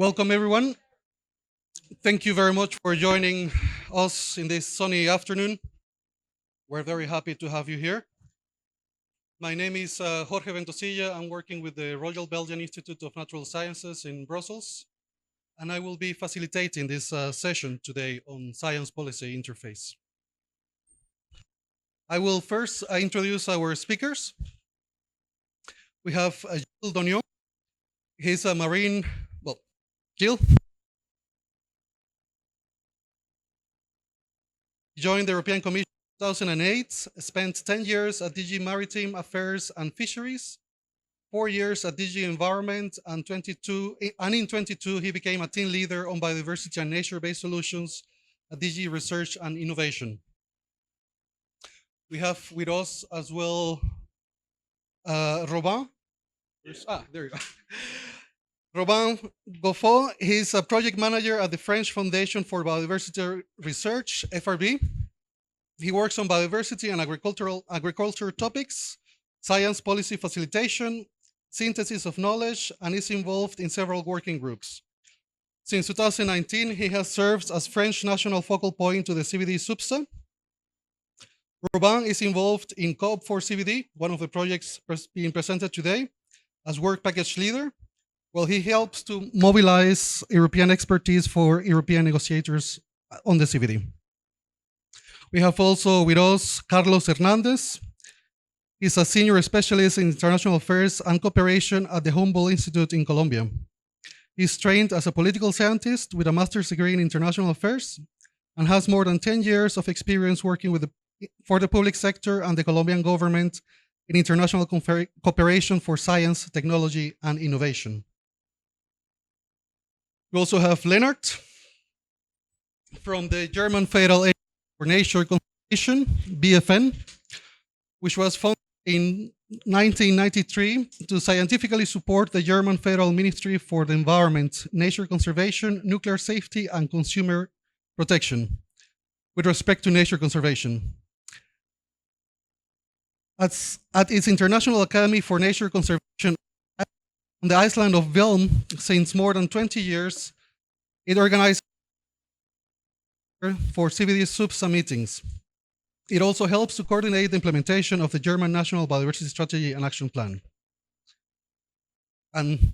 Welcome, everyone. Thank you very much for joining us in this sunny afternoon. We're very happy to have you here. My name is Jorge Ventosilla. I'm working with the Royal Belgian Institute of Natural Sciences in Brussels, and I will be facilitating this session today on science policy interface. I will first introduce our speakers. We have Gilles Dognon. He's a marine, Gilles joined the European Commission in 2008, spent 10 years at DG Maritime Affairs and Fisheries, 4 years at DG Environment, and in 22 he became a team leader on biodiversity and nature-based solutions at DG Research and Innovation. We have with us as well Robin. There you go. Robin Goffo, he's a project manager at the French Foundation for Biodiversity Research, FRB. He works on biodiversity and agriculture topics, science policy facilitation, synthesis of knowledge, and is involved in several working groups. Since 2019, he has served as French national focal point to the CBD SUBSA. Robin is involved in CO-OP4CBD, one of the projects being presented today, as work package leader. Well, he helps to mobilize European expertise for European negotiators on the CBD. We have also with us Carlos Hernandez. He's a senior specialist in international affairs and cooperation at the Humboldt Institute in Colombia. He's trained as a political scientist with a master's degree in international affairs and has more than 10 years of experience working for the public sector and the Colombian government in international cooperation for science, technology, and innovation. We also have Leonard from the German Federal Agency for Nature Conservation, BFN, which was founded in 1993 to scientifically support the German Federal Ministry for the Environment, Nature Conservation, Nuclear Safety, and Consumer Protection with respect to nature conservation. At its International Academy for Nature Conservation on the island of Velm since more than 20 years, it organizes for CBD SUBSA meetings. It also helps to coordinate the implementation of the German National Biodiversity Strategy and Action Plan. And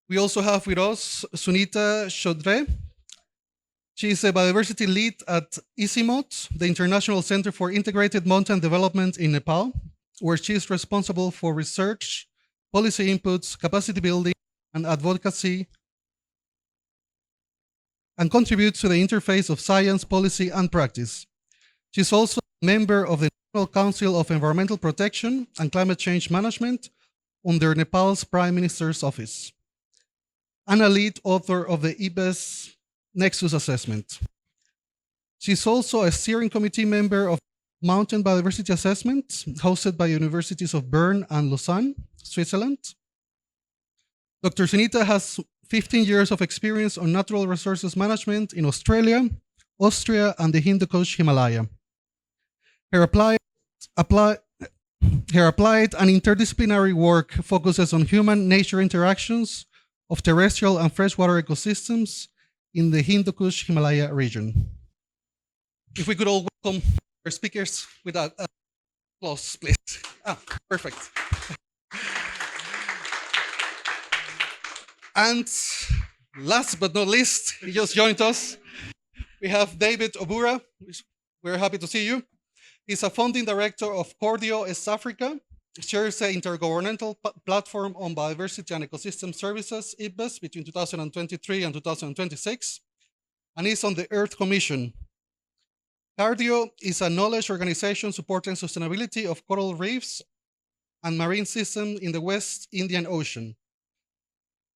we also have with us Sunita Chaudhry. She is a biodiversity lead at ICIMOT, the International Center for Integrated Mountain Development in Nepal, where she is responsible for research, policy inputs, capacity building, and advocacy, and contributes to the interface of science, policy, and practice. She's also a member of the National Council of Environmental Protection and Climate Change Management under Nepal's Prime Minister's Office, and a lead author of the IBES Nexus Assessment. She's also a steering committee member of Mountain Biodiversity Assessment, hosted by universities of Bern and Lausanne, Switzerland. Dr. Sunita has 15 years of experience on natural resources management in Australia, Austria, and the Hindu Kush Himalaya. Her applied and interdisciplinary work focuses on human-nature interactions of terrestrial and freshwater ecosystems in the Hindu Kush Himalaya region. If we could all welcome our speakers with a applause, please. Perfect. And last but not least, he just joined us. We have David Obura. We're happy to see you. He's a founding director of Cordio East Africa, shares the intergovernmental platform on biodiversity and ecosystem services, IBES, between 2023 and 2026, and is on the Earth Commission. Cordio is a knowledge organization supporting sustainability of coral reefs and marine systems in the West Indian Ocean.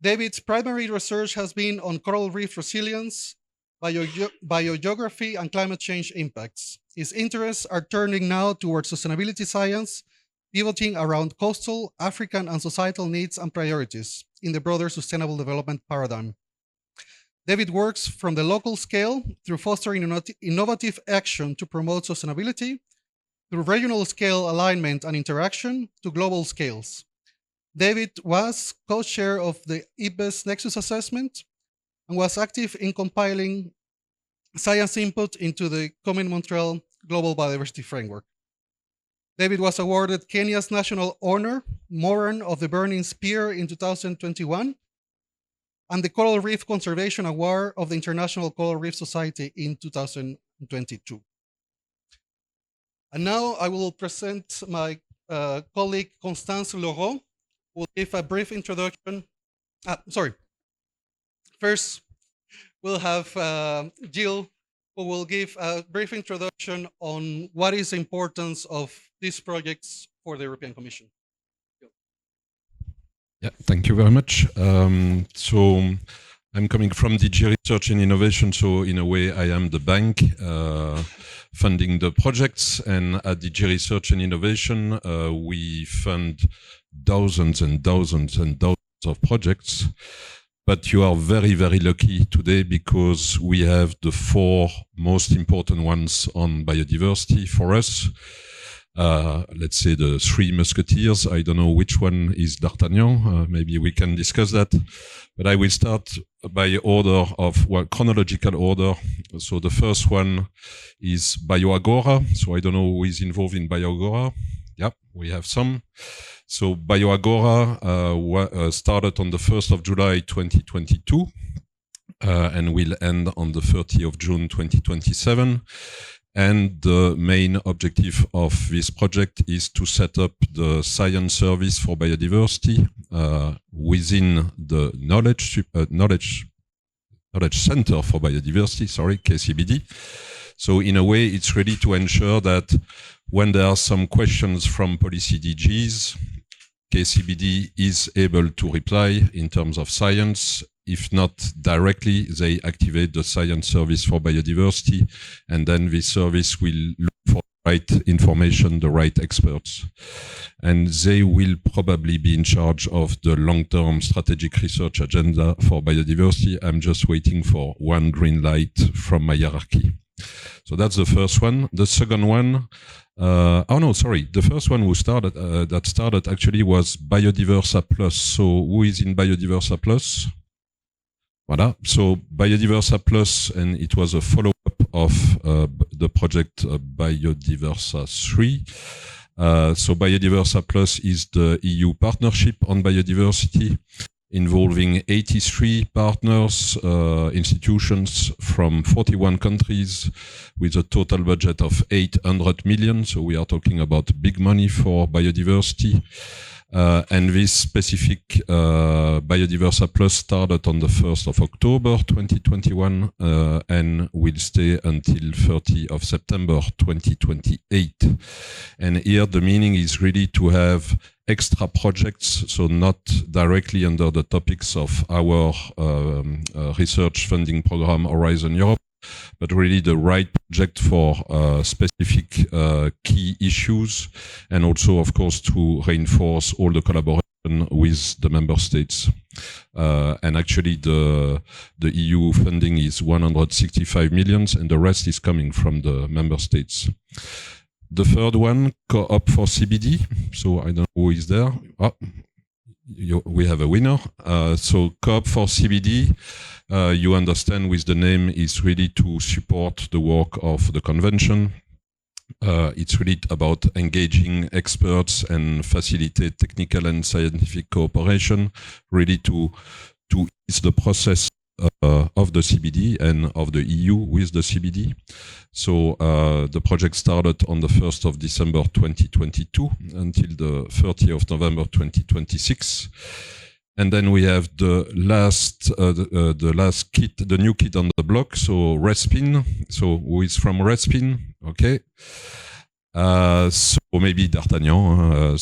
David's primary research has been on coral reef resilience, biogeography, and climate change impacts. His interests are turning now towards sustainability science, pivoting around coastal, African, and societal needs and priorities in the broader sustainable development paradigm. David works from the local scale through fostering innovative action to promote sustainability, through regional scale alignment and interaction to global scales. David was co-chair of the IBES Nexus Assessment and was active in compiling science input into the Kunming-Montreal Global Biodiversity Framework. David was awarded Kenya's National Honor, Moran of the Burning Spear in 2021, and the Coral Reef Conservation Award of the International Coral Reef Society in 2022. And now I will present my colleague Constance Laurent, who will give a brief introduction. First, we'll have Jill, who will give a brief introduction on what is the importance of these projects for the European Commission. Yeah, thank you very much. So I'm coming from DG Research and Innovation, so in a way I am the bank funding the projects, and at DG Research and Innovation we fund thousands and thousands and thousands of projects. But you are very, very lucky today because we have the 4 most important ones on biodiversity for us. Let's say the 3 musketeers. I don't know which one is D'Artagnan. Maybe we can discuss that. But I will start by order of chronological order. So the first one is BioAgora. So I don't know who is involved in BioAgora. Yeah, we have some. So BioAgora started on the 1st of July 2022 and will end on the 30th of June 2027. And the main objective of this project is to set up the science service for biodiversity within the knowledge center for biodiversity, KCBD. So in a way, it's really to ensure that when there are some questions from policy DGs, KCBD is able to reply in terms of science. If not directly, they activate the science service for biodiversity, and then this service will look for the right information, the right experts. And they will probably be in charge of the long-term strategic research agenda for biodiversity. I'm just waiting for one green light from my hierarchy. So that's the first one. The second one, the first one that started actually was Biodiversa Plus. So who is in Biodiversa Plus? Voilà. So Biodiversa Plus, and it was a follow-up of the project Biodiversa 3. So Biodiversa Plus is the EU partnership on biodiversity, involving 83 partners, institutions from 41 countries, with a total budget of 800 million. So we are talking about big money for biodiversity. And this specific Biodiversa Plus started on the 1st of October 2021 and will stay until 30th of September 2028. And here the meaning is really to have extra projects, so not directly under the topics of our research funding program Horizon Europe, but really the right project for specific key issues, and also, of course, to reinforce all the collaboration with the member states. And actually, the EU funding is 165 million, and the rest is coming from the member states. The third one, CO-OP4CBD. So I don't know who is there. We have a winner. So CO-OP4CBD, you understand with the name, is really to support the work of the convention. It's really about engaging experts and facilitate technical and scientific cooperation, really to ease the process of the CBD and of the EU with the CBD. So the project started on the 1st of December 2022 until the 30th of November 2026. And then we have the last kit, the new kit on the block, so RESPIN. So who is from RESPIN? Okay. So maybe D'Artagnan.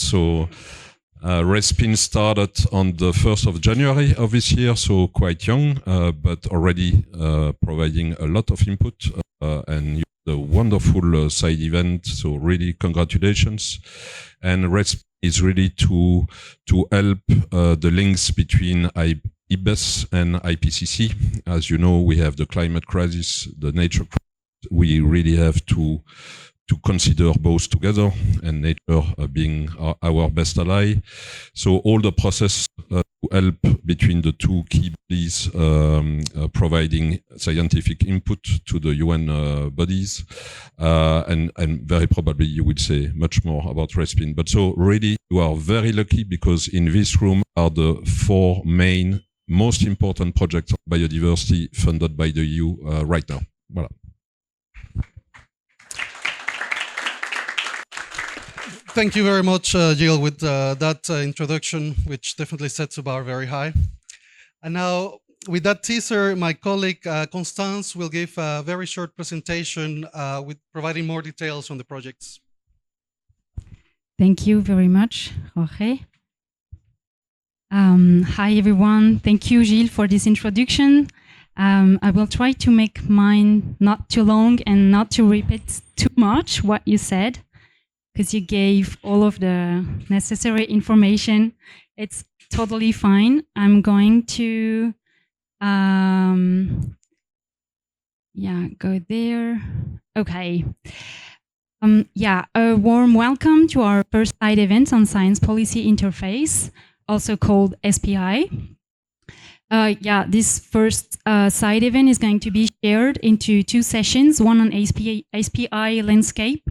RESPIN started on the 1st of January of this year, so quite young, but already providing a lot of input and a wonderful side event. So really congratulations. And RESPIN is really to help the links between IBES and IPCC. As you know, we have the climate crisis, the nature crisis. We really have to consider both together, and nature being our best ally. So all the process to help between the two key bodies providing scientific input to the UN bodies, and very probably you will say much more about RESPIN. But so really you are very lucky, because in this room are the 4 main most important projects of biodiversity funded by the EU right now. Voilà. Thank you very much, Gilles, with that introduction, which definitely sets the bar very high. And now, with that teaser, my colleague Constance will give a very short presentation with providing more details on the projects. Thank you very much, Jorge. Hi, everyone. Thank you, Gilles, for this introduction. I will try to make mine not too long and not to repeat too much what you said, because you gave all of the necessary information. It's totally fine. I'm going to, go there. Okay. A warm welcome to our first side event on Science Policy Interface, also called SPI. This first side event is going to be shared into 2 sessions, one on SPI landscape,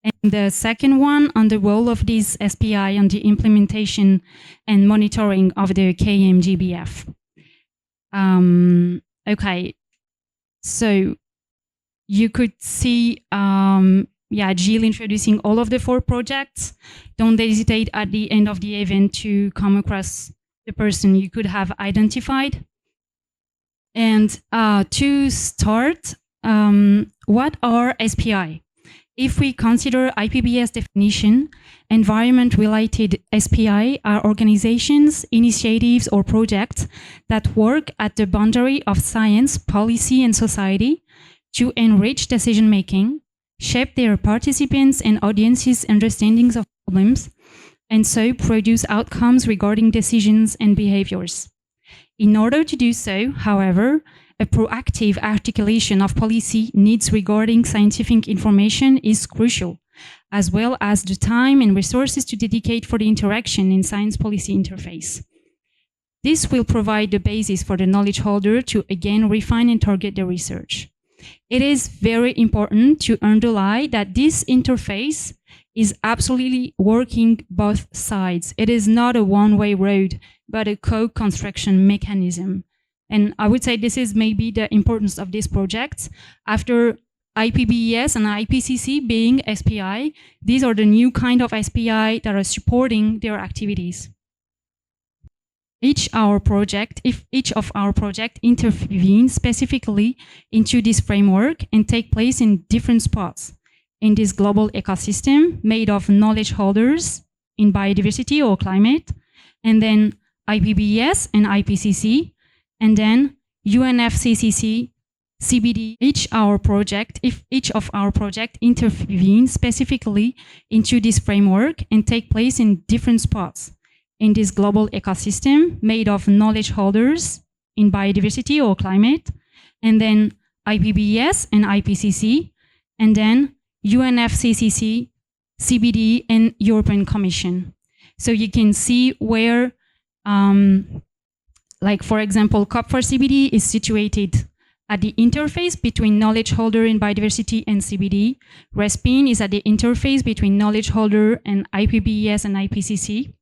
and the second one on the role of this SPI on the implementation and monitoring of the KM-GBF. Okay, so you could see Gilles introducing all of the 4 projects. Don't hesitate at the end of the event to come across the person you could have identified. And to start, what are SPI? If we consider IPBES definition, environment-related SPI are organizations, initiatives, or projects that work at the boundary of science, policy, and society to enrich decision-making, shape their participants' and audiences' understandings of problems, and so produce outcomes regarding decisions and behaviors. In order to do so, however, a proactive articulation of policy needs regarding scientific information is crucial, as well as the time and resources to dedicate for the interaction in science policy interface. This will provide the basis for the knowledge holder to again refine and target the research. It is very important to underline that this interface is absolutely working both sides. It is not a one-way road, but a co-construction mechanism. And I would say this is maybe the importance of this project. After IPBES and IPCC being SPI, these are the new kind of SPI that are supporting their activities. If each of our projects intervene specifically into this framework and take place in different spots in this global ecosystem made of knowledge holders in biodiversity or climate, and then IPBES and IPCC, and then UNFCCC, CBD, if each of our projects intervene specifically into this framework and take place in different spots in this global ecosystem made of knowledge holders in biodiversity or climate, and then IPBES and IPCC, and then UNFCCC, CBD, and European Commission. So you can see where like, for example, COP4CBD is situated at the interface between knowledge holder in biodiversity and CBD. RESPIN is at the interface between knowledge holder and IPBES and IPCC.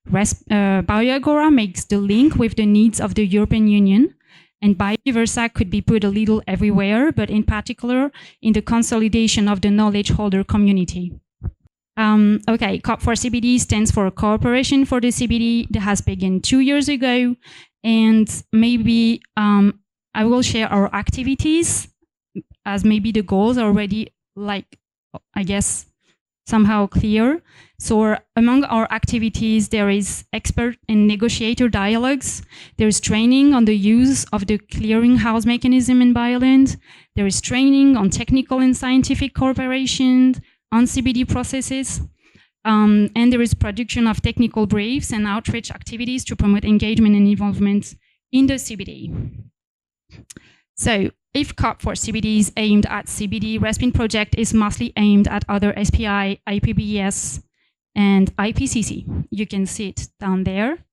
BioAgora makes the link with the needs of the European Union, and Biodiversa could be put a little everywhere, but in particular in the consolidation of the knowledge holder community. Okay, COP4CBD stands for Cooperation for the CBD that has begun 2 years ago. And maybe I will share our activities, as maybe the goals are already, like, I guess, somehow clear. So among our activities, there is expert and negotiator dialogues. There is training on the use of the clearinghouse mechanism in Bioland. There is training on technical and scientific cooperation on CBD processes. And there is production of technical briefs and outreach activities to promote engagement and involvement in the CBD. So if COP4CBD is aimed at CBD, RESPIN project is mostly aimed at other SPI, IPBES, and IPCC. You can see it down there.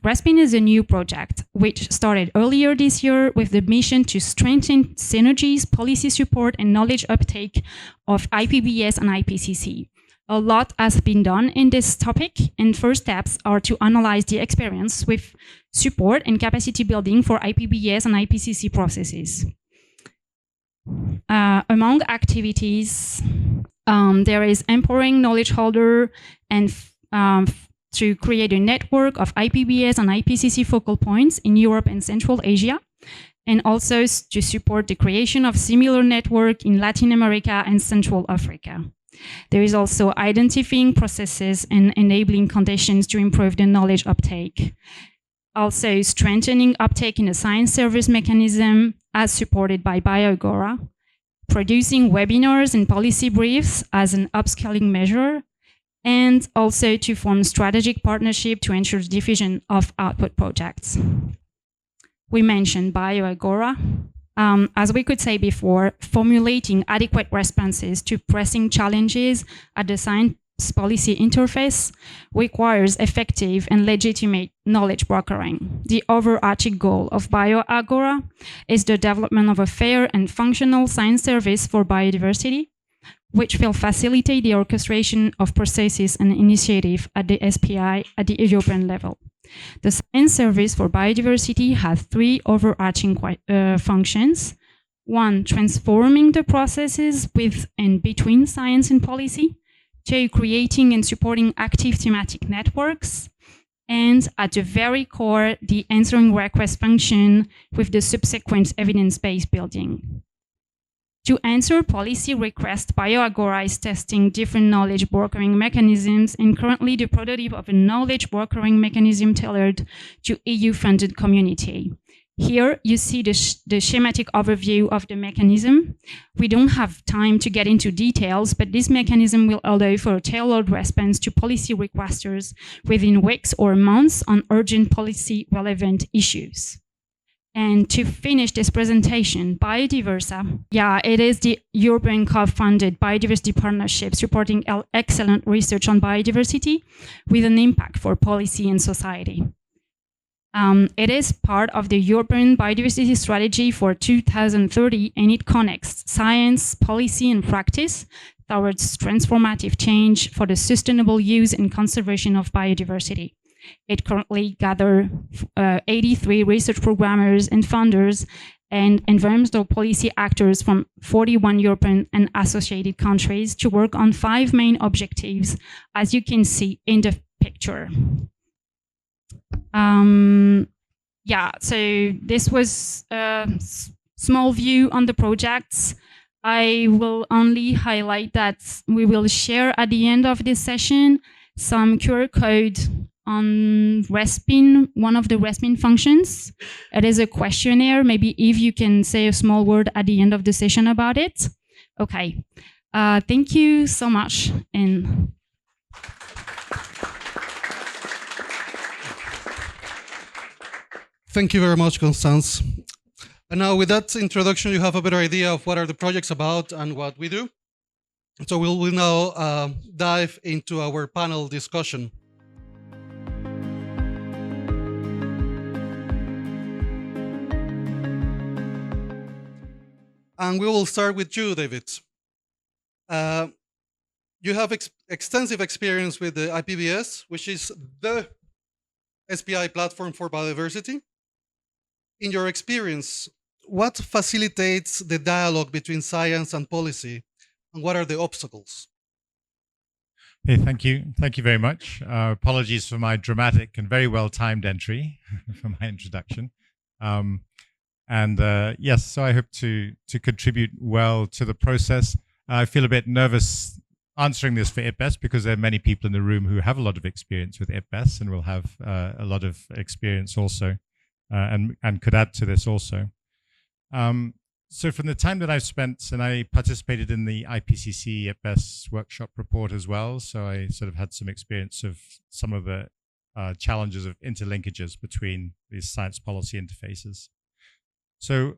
RESPIN is a new project which started earlier this year with the mission to strengthen synergies, policy support, and knowledge uptake of IPBES and IPCC. A lot has been done in this topic, and first steps are to analyze the experience with support and capacity building for IPBES and IPCC processes. Among activities, there is empowering knowledge holder and to create a network of IPBES and IPCC focal points in Europe and Central Asia, and also to support the creation of similar network in Latin America and Central Africa. There is also identifying processes and enabling conditions to improve the knowledge uptake. Also strengthening uptake in the science service mechanism as supported by BioAgora, producing webinars and policy briefs as an upscaling measure, and also to form strategic partnership to ensure diffusion of output projects. We mentioned BioAgora. As we could say before, formulating adequate responses to pressing challenges at the science policy interface requires effective and legitimate knowledge brokering. The overarching goal of BioAgora is the development of a fair and functional science service for biodiversity, which will facilitate the orchestration of processes and initiative at the SPI at the European level. The science service for biodiversity has three overarching functions. One, transforming the processes with and between science and policy. Two, creating and supporting active thematic networks. And at the very core, the answering request function with the subsequent evidence-based building. To answer policy requests, BioAgora is testing different knowledge brokering mechanisms, and currently the prototype of a knowledge brokering mechanism tailored to EU-funded community. Here you see the schematic overview of the mechanism. We don't have time to get into details, but this mechanism will allow for a tailored response to policy requesters within weeks or months on urgent policy relevant issues. And to finish this presentation, Biodiversa, it is the European COP-funded biodiversity partnership supporting excellent research on biodiversity with an impact for policy and society. It is part of the European Biodiversity Strategy for 2030, and it connects science, policy, and practice towards transformative change for the sustainable use and conservation of biodiversity. It currently gathers 83 research programmers and funders and environmental policy actors from 41 European and associated countries to work on 5 main objectives, as you can see in the picture. So this was a small view on the projects. I will only highlight that we will share at the end of this session some QR code on RESPIN, one of the RESPIN functions. It is a questionnaire. Maybe if you can say a small word at the end of the session about it. Okay. Thank you so much. And thank you very much, Constance. And now with that introduction, you have a better idea of what are the projects about and what we do. So we'll now dive into our panel discussion. And we will start with you, David. You have extensive experience with the IPBES, which is the SPI platform for biodiversity. In your experience, what facilitates the dialogue between science and policy, and what are the obstacles? Hey, thank you. Thank you very much. Apologies for my dramatic and very well-timed entry for my introduction. Yes, so I hope to contribute well to the process. I feel a bit nervous answering this for IPBES because there are many people in the room who have a lot of experience with IPBES and will have a lot of experience also and could add to this also. So from the time that I've spent, and I participated in the IPCC IPBES workshop report as well, so I sort of had some experience of some of the challenges of interlinkages between these science policy interfaces. So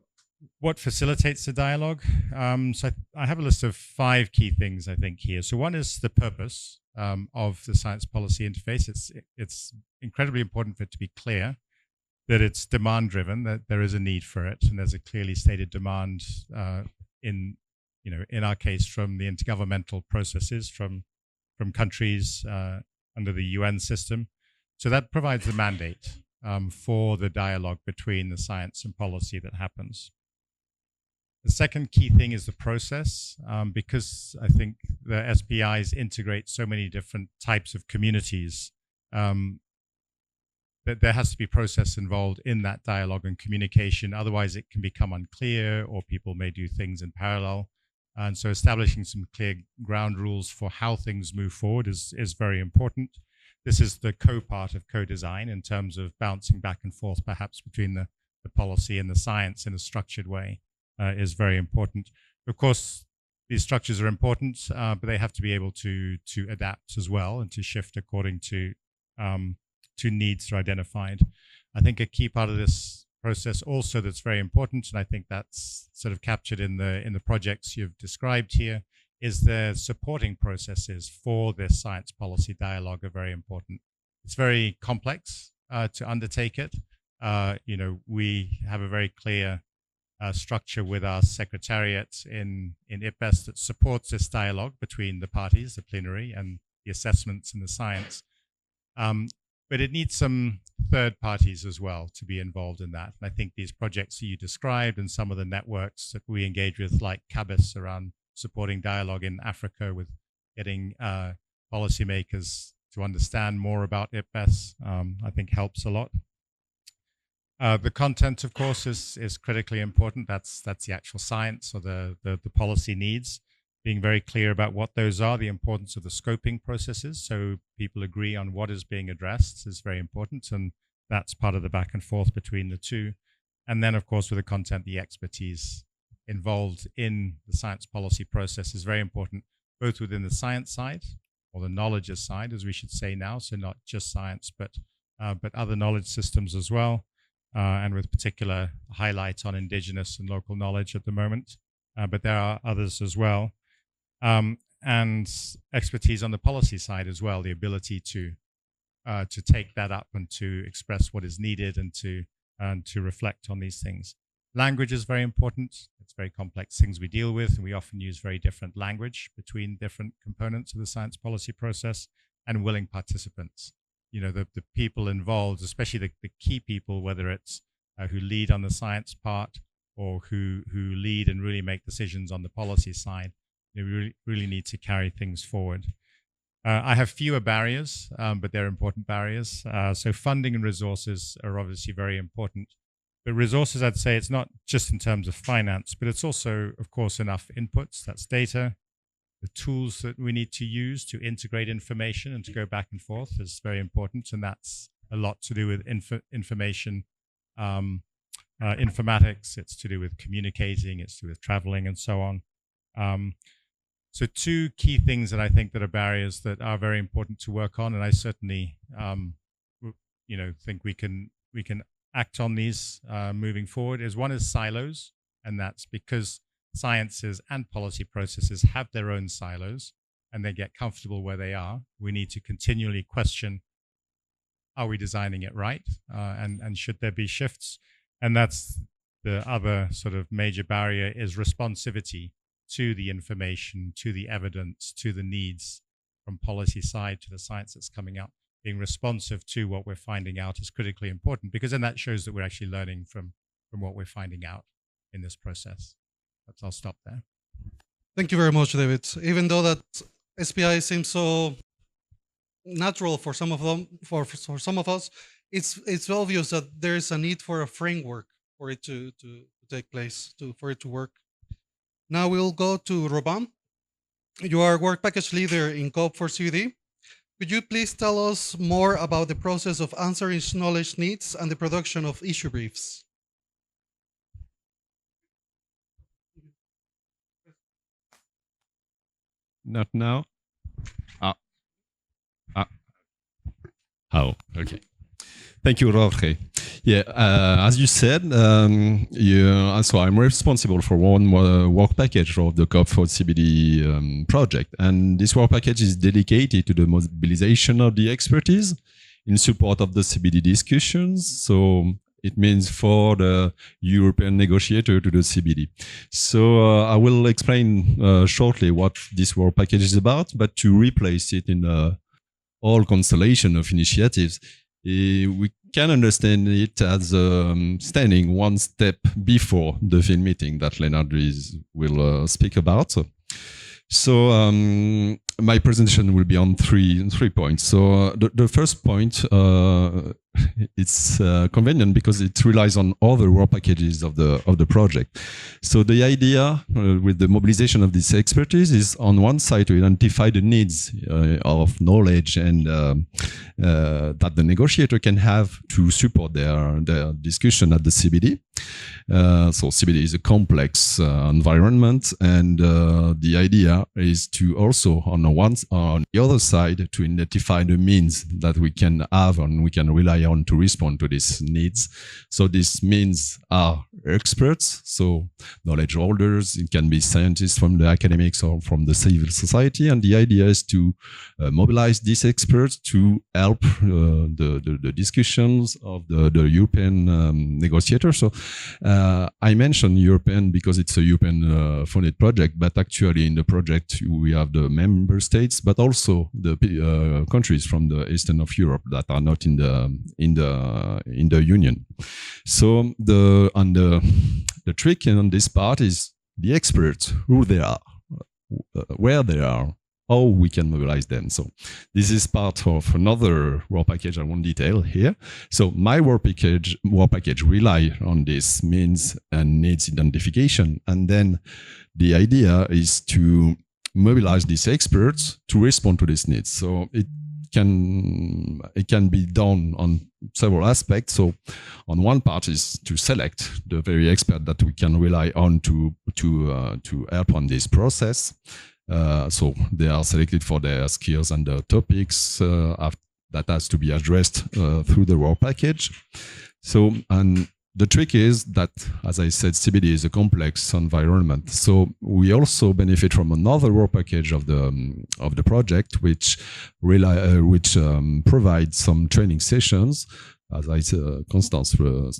what facilitates the dialogue? So I have a list of 5 key things I think here. So one is the purpose of the science policy interface. It's incredibly important for it to be clear that it's demand driven, that there is a need for it, and there's a clearly stated demand in our case from the intergovernmental processes from countries under the UN system. So that provides the mandate for the dialogue between the science and policy that happens. The second key thing is the process, because I think the SPIs integrate so many different types of communities, that there has to be process involved in that dialogue and communication. Otherwise, it can become unclear, or people may do things in parallel. And so establishing some clear ground rules for how things move forward is very important. This is the co-part of co-design in terms of bouncing back and forth, perhaps between the policy and the science in a structured way, is very important. Of course, these structures are important, but they have to be able to adapt as well and to shift according to needs that are identified. I think a key part of this process also that's very important, and I think that's sort of captured in the projects you've described here, is the supporting processes for this science policy dialogue are very important. It's very complex to undertake it. We have a very clear structure with our secretariat in IPBES that supports this dialogue between the parties, the plenary, and the assessments and the science. But it needs some third parties as well to be involved in that. And I think these projects that you described and some of the networks that we engage with, like CABIS, around supporting dialogue in Africa with getting policymakers to understand more about IPBES, I think helps a lot. The content, of course, is critically important. That's the actual science or the policy needs. Being very clear about what those are, the importance of the scoping processes, so people agree on what is being addressed is very important, and that's part of the back and forth between the two. And then, of course, with the content, the expertise involved in the science policy process is very important, both within the science side, or the knowledge side, as we should say now, so not just science, but other knowledge systems as well, and with particular highlight on indigenous and local knowledge at the moment, but there are others as well. And expertise on the policy side as well, the ability to take that up and to express what is needed and to reflect on these things. Language is very important. It's very complex things we deal with, and we often use very different language between different components of the science policy process, and willing participants. The people involved, especially the key people, whether it's who lead on the science part or who lead and really make decisions on the policy side. We really need to carry things forward. I have fewer barriers, but they're important barriers. So funding and resources are obviously very important. But resources, I'd say, it's not just in terms of finance, but it's also, of course, enough inputs. That's data. The tools that we need to use to integrate information and to go back and forth is very important. And that's a lot to do with information, informatics. It's to do with communicating. It's to do with traveling and so on. So 2 key things that I think that are barriers that are very important to work on, and I certainly, think we can act on these moving forward. One is silos, and that's because sciences and policy processes have their own silos, and they get comfortable where they are. We need to continually question: are we designing it right, and should there be shifts? And that's the other sort of major barrier, is responsivity to the information, to the evidence, to the needs from policy side, to the science that's coming up. Being responsive to what we're finding out is critically important, because then that shows that we're actually learning from what we're finding out in this process. I'll stop there. Thank you very much, David. Even though that SPI seems so natural for some of them, for some of us, it's obvious that there is a need for a framework for it to take place, for it to work. Now we'll go to Robin. You are work package leader in CO-OP4CBD. Could you please tell us more about the process of answering knowledge needs and the production of issue briefs? Not now. Oh, okay. Thank you, Jorge. Yeah, as you said, so I'm responsible for one work package of the COP16 project, and this work package is dedicated to the mobilization of the expertise in support of the CBD discussions. So it means for the European negotiator to the CBD. So I will explain shortly what this work package is about, but to replace it in a whole constellation of initiatives, we can understand it as standing one step before the field meeting that Leonard will speak about. So my presentation will be on three points. So the first point, it's convenient because it relies on other work packages of the project. So the idea with the mobilization of this expertise is on one side to identify the needs of knowledge and that the negotiator can have to support their discussion at the CBD. So CBD is a complex environment, and the idea is to also on the other side to identify the means that we can have and we can rely on to respond to these needs. So these means are experts, so knowledge holders. It can be scientists from the academics or from the civil society, and the idea is to mobilize these experts to help the discussions of the European negotiators. So I mentioned European because it's a European funded project, but actually in the project we have the member states, but also the countries from the eastern of Europe that are not in the Union. So the trick on this part is the experts, who they are, where they are, how we can mobilize them. So this is part of another work package I won't detail here. So my work package rely on this means and needs identification. And then the idea is to mobilize these experts to respond to these needs. So it can be done on several aspects. So on one part is to select the very expert that we can rely on to help on this process. So they are selected for their skills and the topics that has to be addressed through the work package. So, and the trick is that, as I said, CBD is a complex environment. So we also benefit from another work package of the project, which provides some training sessions, as Constance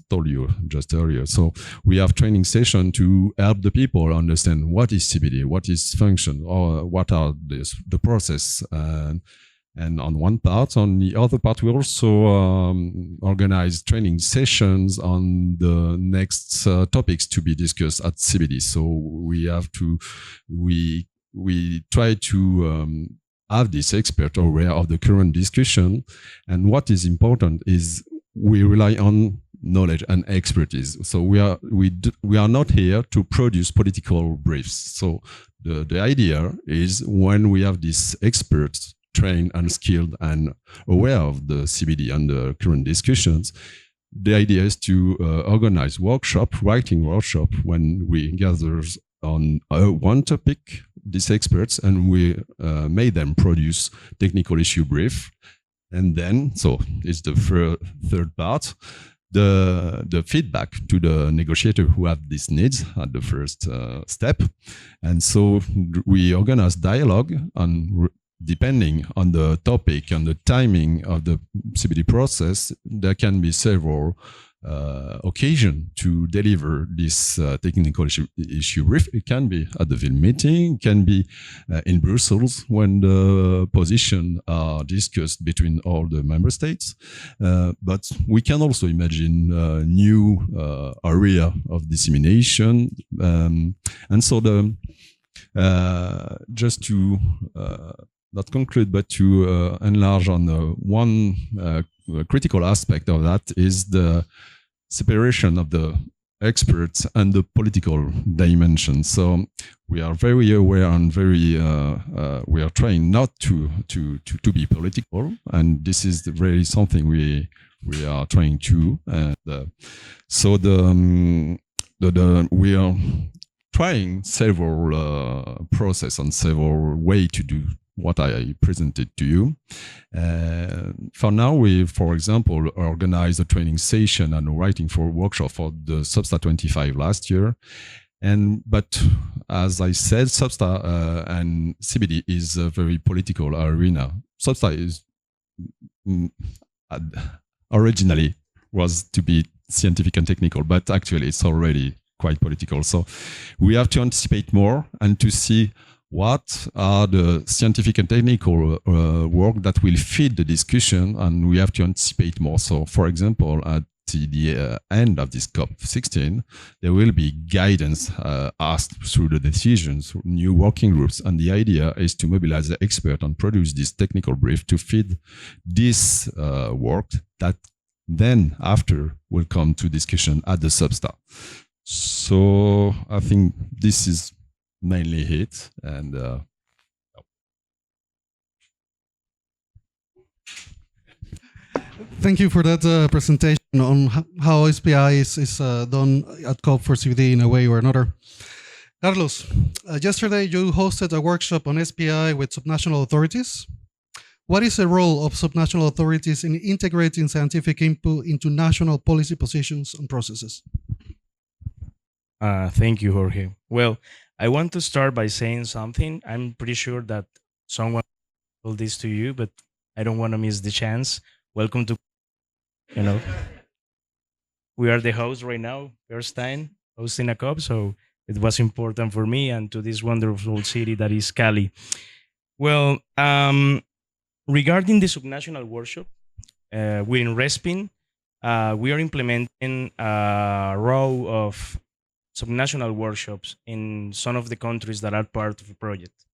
told you just earlier. So we have training session to help the people understand what is CBD, what is function, or what are the process. And on one part, on the other part, we also organize training sessions on the next topics to be discussed at CBD. So we try to have this expert aware of the current discussion. And what is important is we rely on knowledge and expertise. So we are not here to produce political briefs. So the idea is when we have these experts trained and skilled and aware of the CBD and the current discussions, the idea is to organize writing workshop when we gather on one topic, these experts, and we made them produce technical issue brief. And then, so it's the third part, the feedback to the negotiator who have these needs at the first step. And so we organize dialogue on depending on the topic and the timing of the CBD process. There can be several occasions to deliver this technical issue brief. It can be at the field meeting, it can be in Brussels when the positions are discussed between all the member states. But we can also imagine new area of dissemination. And so just to not conclude, but to enlarge on one critical aspect of that is the separation of the experts and the political dimension. So we are very aware and we are trying not to be political, and this is really something we are trying to. And so we are trying several process and several way to do what I presented to you. For now, we, for example, organized a training session and writing for a workshop for the Substa 25 last year. But as I said, Substa and CBD is a very political arena. Substa is originally was to be scientific and technical, but actually it's already quite political. So we have to anticipate more and to see what are the scientific and technical work that will feed the discussion, and we have to anticipate more. So, for example, at the end of this COP16, there will be guidance asked through the decisions, new working groups, and the idea is to mobilize the expert and produce this technical brief to feed this work that then after will come to discussion at the Substa. So I think this is mainly it, and Thank you for that presentation on how SPI is done at COP4CBD in a way or another. Carlos, yesterday you hosted a workshop on SPI with subnational authorities. What is the role of subnational authorities in integrating scientific input into national policy positions and processes? Thank you, Jorge. Well, I want to start by saying something. I'm pretty sure that someone told this to you, but I don't want to miss the chance. Welcome to, we are the host right now, first time hosting a COP, so it was important for me and to this wonderful city that is Cali. Well, regarding the subnational workshop, within RESPIN, we are implementing a row of subnational workshops in some of the countries that are part of the project,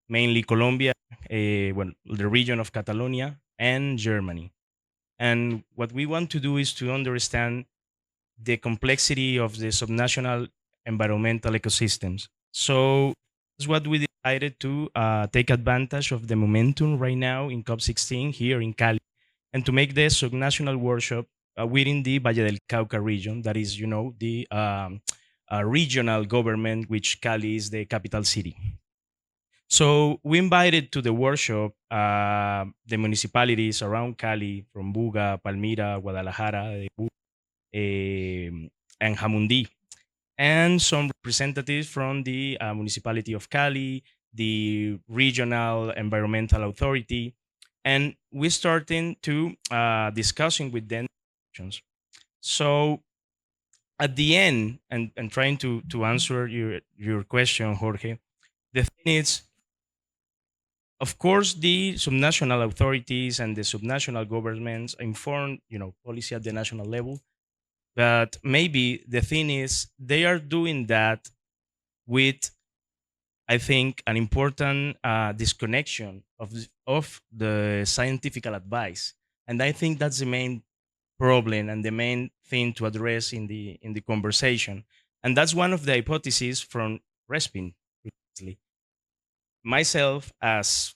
mainly Colombia, the region of Catalonia, and Germany. And what we want to do is to understand the complexity of the subnational environmental ecosystems. So that's what we decided to take advantage of the momentum right now in COP16 here in Cali, and to make the subnational workshop within the Valle del Cauca region, that is, the regional government, which Cali is the capital city. So we invited to the workshop the municipalities around Cali, from Buga, Palmira, Guadalajara, and Jamundí, and some representatives from the municipality of Cali, the regional environmental authority, and we started to discussing with them. So at the end, and trying to answer your question, Jorge, the thing is, of course, the subnational authorities and the subnational governments inform, policy at the national level. But maybe the thing is, they are doing that with, I think, an important disconnection of the scientific advice. And I think that's the main problem and the main thing to address in the conversation. And that's one of the hypotheses from RESPIN. Myself, as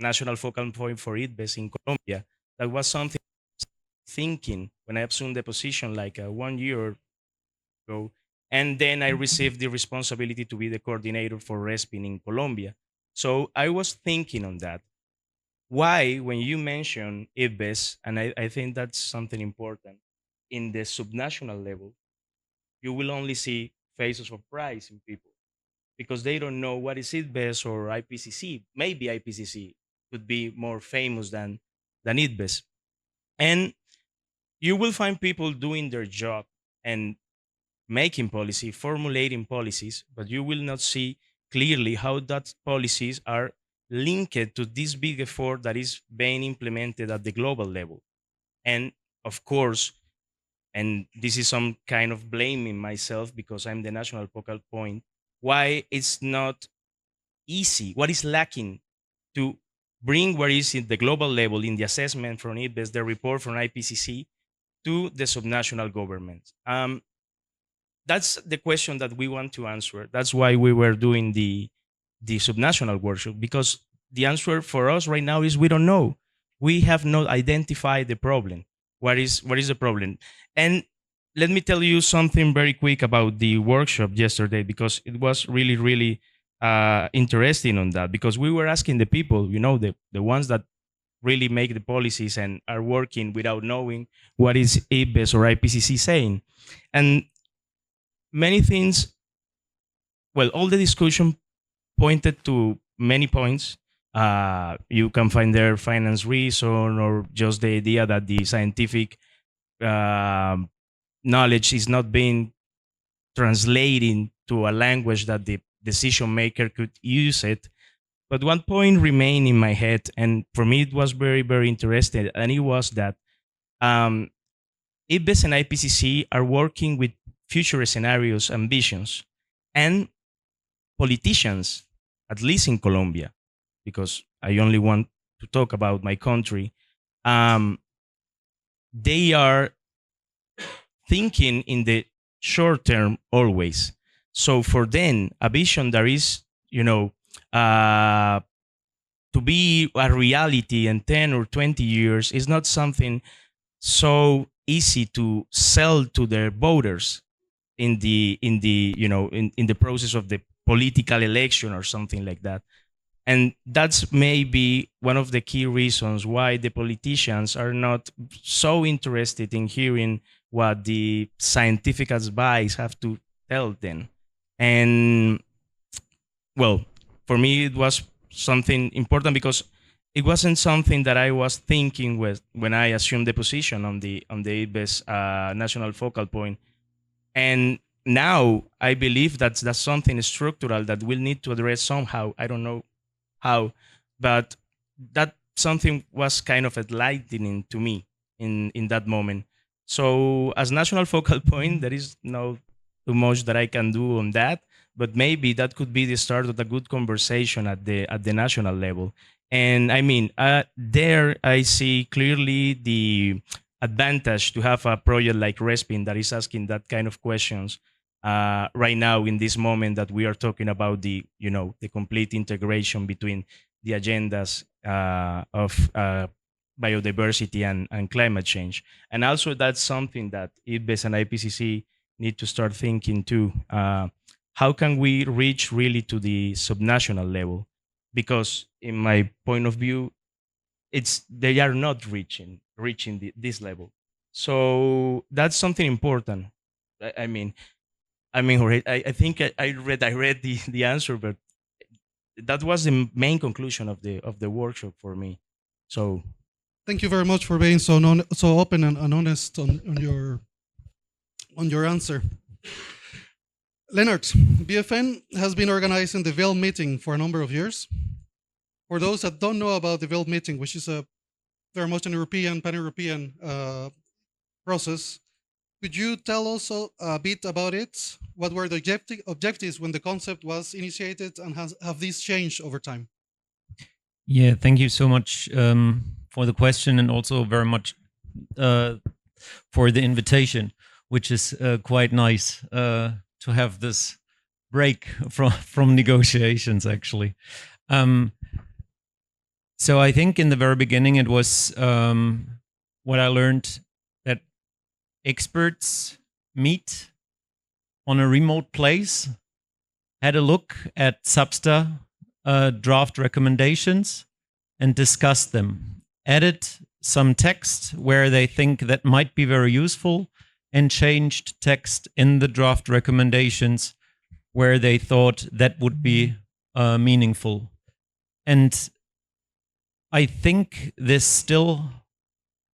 national focal point for IDBES in Colombia, that was something I was thinking when I assumed the position like 1 year ago. And then I received the responsibility to be the coordinator for RESPIN in Colombia. So I was thinking on that. Why, when you mention IDBES, and I think that's something important, in the subnational level, you will only see faces of surprise in people, because they don't know what is IDBES or IPCC. Maybe IPCC could be more famous than IDBES. And you will find people doing their job and making policy, formulating policies, but you will not see clearly how that policies are linked to this big effort that is being implemented at the global level. And of course, and this is some kind of blaming myself because I'm the national focal point, why it's not easy, what is lacking to bring what is in the global level in the assessment from IDBES, the report from IPCC, to the subnational governments. That's the question that we want to answer. That's why we were doing the subnational workshop, because the answer for us right now is we don't know. We have not identified the problem. What is the problem? And let me tell you something very quick about the workshop yesterday, because it was really, really interesting on that, because we were asking the people, the ones that really make the policies and are working without knowing what is IPBES or IPCC saying. And many things, well, all the discussion pointed to many points. You can find there finance reason, or just the idea that the scientific knowledge is not being translated to a language that the decision maker could use it. But one point remained in my head, and for me it was very, very interesting, and it was that IPBES and IPCC are working with future scenarios and visions, and politicians, at least in Colombia, because I only want to talk about my country, they are thinking in the short term always. So for them, a vision that is, to be a reality in 10 or 20 years is not something so easy to sell to their voters in the process of the political election or something like that. And that's maybe one of the key reasons why the politicians are not so interested in hearing what the scientific advice have to tell them. And well, for me, it was something important because it wasn't something that I was thinking with when I assumed the position on the IPBES national focal point. And now I believe that's something structural that we'll need to address somehow. I don't know how, but that something was kind of enlightening to me in that moment. So as national focal point, there is no too much that I can do on that, but maybe that could be the start of a good conversation at the national level. And I mean, there I see clearly the advantage to have a project like RESPIN that is asking that kind of questions right now in this moment that we are talking about the complete integration between the agendas of biodiversity and climate change. And also that's something that IPBES and IPCC need to start thinking too. How can we reach really to the subnational level? Because in my point of view, they are not reaching this level. So that's something important. I mean, Jorge, I think I read the answer, but that was the main conclusion of the workshop for me. So thank you very much for being so open and honest on your answer. Leonard, BFN has been organizing the VEL meeting for a number of years. For those that don't know about the VEL meeting, which is a very much an European, pan-European process, could you tell us a bit about it? What were the objectives when the concept was initiated, and have these changed over time? Yeah, thank you so much for the question, and also very much for the invitation, which is quite nice to have this break from negotiations, actually. So I think in the very beginning it was what I learned, that experts meet on a remote place, had a look at SBSTA draft recommendations and discussed them, added some text where they think that might be very useful, and changed text in the draft recommendations where they thought that would be meaningful. And I think this still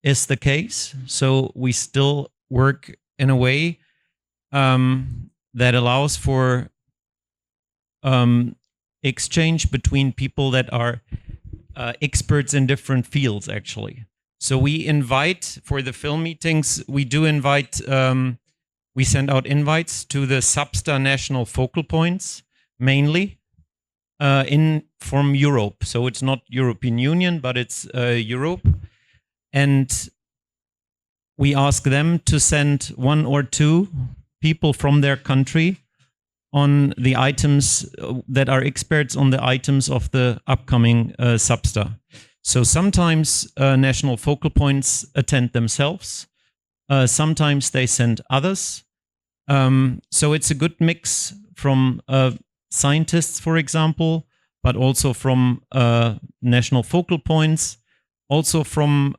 is the case. So we still work in a way that allows for exchange between people that are experts in different fields, actually. So we invite, for the film meetings, we do invite, we send out invites to the SBSTA national focal points, mainly from Europe. So it's not European Union, but it's Europe. And we ask them to send 1 or 2 people from their country on the items that are experts on the items of the upcoming SBSTA. So sometimes national focal points attend themselves. Sometimes they send others. So it's a good mix from scientists, for example, but also from national focal points, also from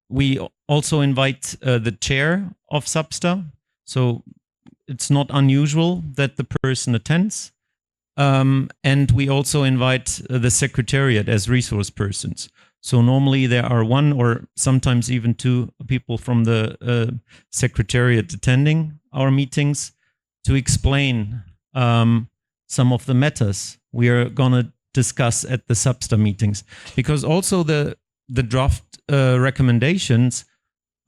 we also invite the chair of SBSTA, so it's not unusual that the person attends. And we also invite the secretariat as resource persons. So normally there are one or sometimes even two people from the secretariat attending our meetings to explain some of the matters we are going to discuss at the SBSTA meetings. Because also the draft recommendations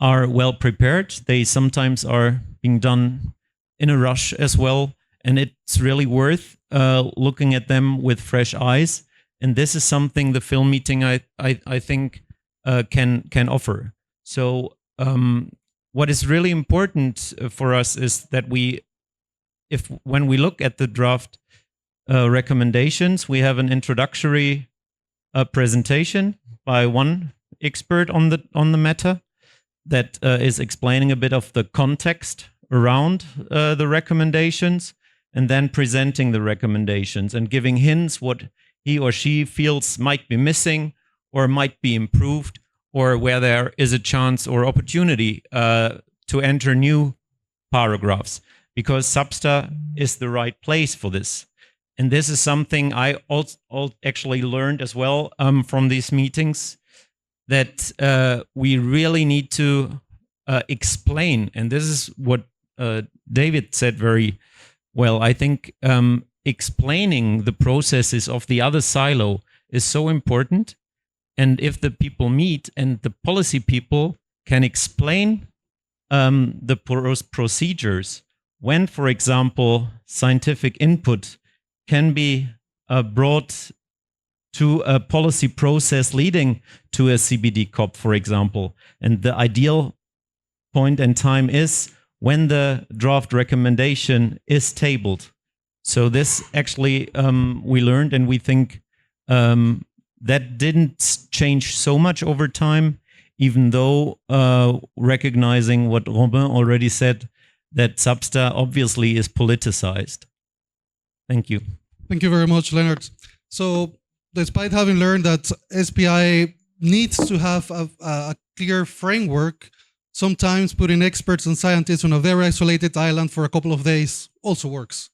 are well prepared. They sometimes are being done in a rush as well. And it's really worth looking at them with fresh eyes. And this is something the film meeting, I think, can offer. So what is really important for us is that when we look at the draft recommendations, we have an introductory presentation by one expert on the matter that is explaining a bit of the context around the recommendations, and then presenting the recommendations and giving hints what he or she feels might be missing or might be improved, or where there is a chance or opportunity to enter new paragraphs, because SBSTA is the right place for this. And this is something I actually learned as well from these meetings, that we really need to explain. And this is what David said very well. I think explaining the processes of the other silo is so important. And if the people meet and the policy people can explain the procedures, when, for example, scientific input can be brought to a policy process leading to a CBD COP, for example, and the ideal point and time is when the draft recommendation is tabled. So this actually we learned, and we think that didn't change so much over time, even though recognizing what Robin already said, that SBSTA obviously is politicized. Thank you. Thank you very much, Leonard. So despite having learned that SPI needs to have a clear framework, sometimes putting experts and scientists on a very isolated island for a couple of days also works.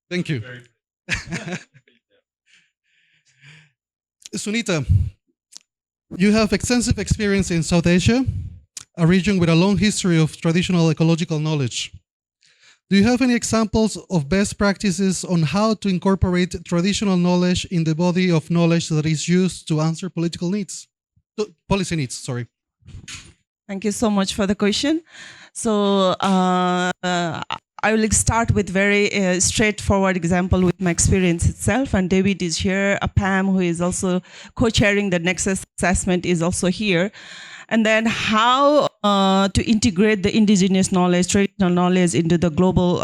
Thank you. Sunita, you have extensive experience in South Asia, a region with a long history of traditional ecological knowledge. Do you have any examples of best practices on how to incorporate traditional knowledge in the body of knowledge that is used to answer policy needs? Thank you so much for the question. So I will start with very straightforward example with my experience itself. And David is here. Pam, who is also co-chairing the Nexus assessment, is also here. And then how to integrate the indigenous knowledge, traditional knowledge into the global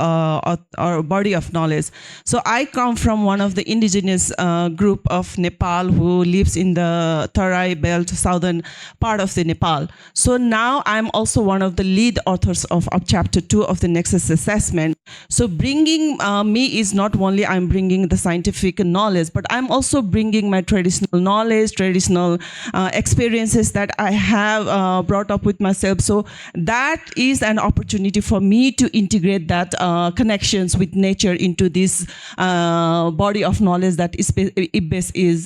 or body of knowledge. So I come from one of the indigenous group of Nepal who lives in the Tarai Belt, southern part of the Nepal. So now I'm also one of the lead authors of Chapter 2 of the Nexus assessment. So bringing me is not only I'm bringing the scientific knowledge, but I'm also bringing my traditional knowledge, traditional experiences that I have brought up with myself. So that is an opportunity for me to integrate that connections with nature into this body of knowledge that IPBES is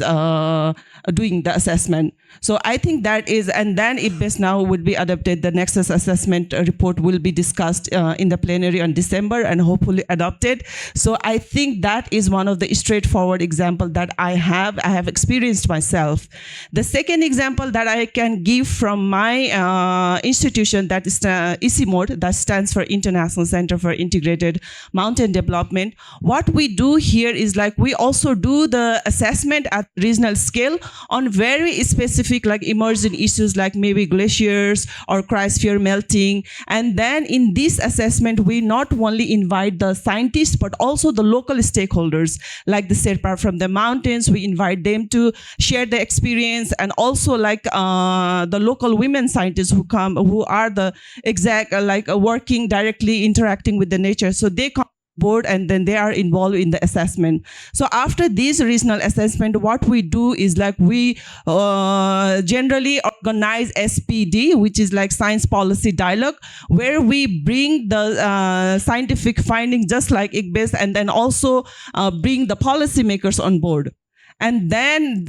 doing the assessment. So I think that is, and then IPBES now would be adopted. The Nexus assessment report will be discussed in the plenary on December and hopefully adopted. So I think that is one of the straightforward examples that I have experienced myself. The second example that I can give from my institution, that is ICIMOD, that stands for International Center for Integrated Mountain Development. What we do here is like we also do the assessment at regional scale on very specific like emerging issues like maybe glaciers or cryosphere melting. And then in this assessment, we not only invite the scientists, but also the local stakeholders like the Sherpa from the mountains. We invite them to share the experience, and also like the local women scientists who come, who are the exact like working directly interacting with the nature. So they come board, and then they are involved in the assessment. So after this regional assessment, what we do is like we generally organize SPD, which is like science policy dialogue, where we bring the scientific findings just like ICBES, and then also bring the policymakers on board. And then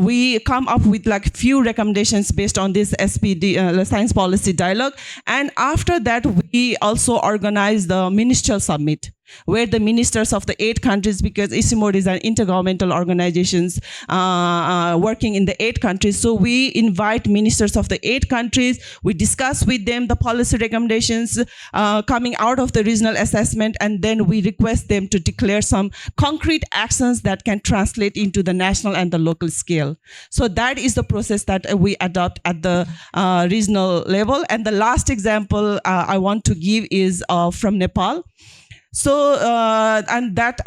we come up with like few recommendations based on this SPD, science policy dialogue. And after that, we also organize the ministerial summit, where the ministers of the 8 countries, because ICIMOD is an intergovernmental organizations working in the 8 countries. So we invite ministers of the 8 countries. We discuss with them the policy recommendations coming out of the regional assessment, and then we request them to declare some concrete actions that can translate into the national and the local scale. So that is the process that we adopt at the regional level. And the last example I want to give is from Nepal. So, and that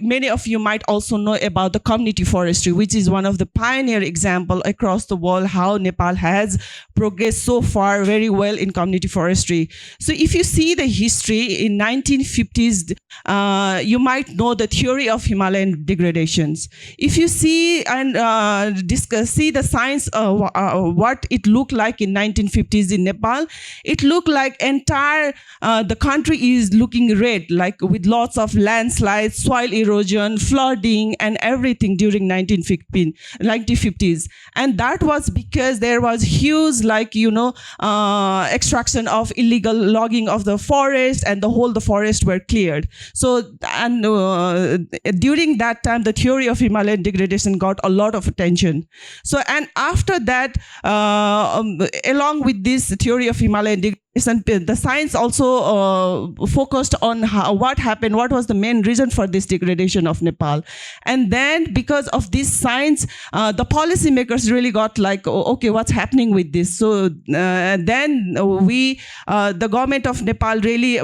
many of you might also know about the community forestry, which is one of the pioneer example across the world, how Nepal has progressed so far very well in community forestry. So if you see the history in 1950s, you might know the theory of Himalayan degradations. If you see and see the science, what it looked like in 1950s in Nepal, it looked like entire, the country is looking red, like with lots of landslides, soil erosion, flooding, and everything during 1950s. And that was because there was huge, like, you know, extraction of illegal logging of the forest, and the forest were cleared. So, and during that time, the theory of Himalayan degradation got a lot of attention. So, and after that, along with this theory of Himalayan degradation, the science also focused on what happened, what was the main reason for this degradation of Nepal. And then because of this science, the policymakers really got like, okay, what's happening with this? So then we, the government of Nepal really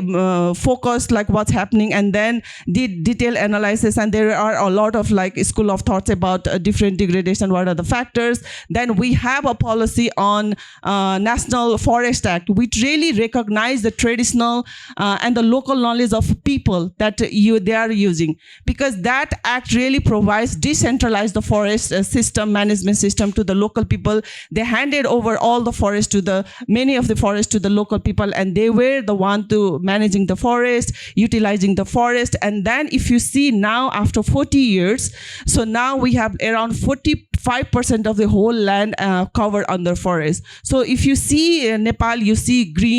focused like what's happening, and then did detailed analysis. And there are a lot of like school of thoughts about different degradation, what are the factors. Then we have a policy on National Forest Act, which really recognize the traditional and the local knowledge of people that they are using, because that act really provides decentralized the forest system, management system to the local people. They handed over all the forest to many of the forest to the local people, and they were the one to managing the forest, utilizing the forest. And then if you see now after 40 years, so now we have around 45% of the whole land covered under forest. So if you see Nepal, you see green.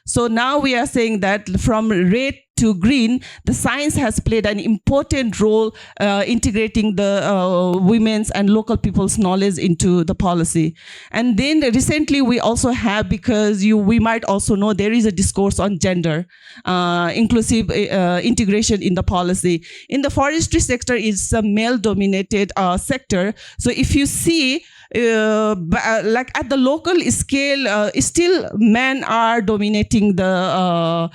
So now we are saying that from red to green, the science has played an important role integrating the women's and local people's knowledge into the policy. And then recently we also have, because we might also know, there is a discourse on gender, inclusive integration in the policy. In the forestry sector, it's a male-dominated sector. So if you see, like at the local scale, still men are dominating the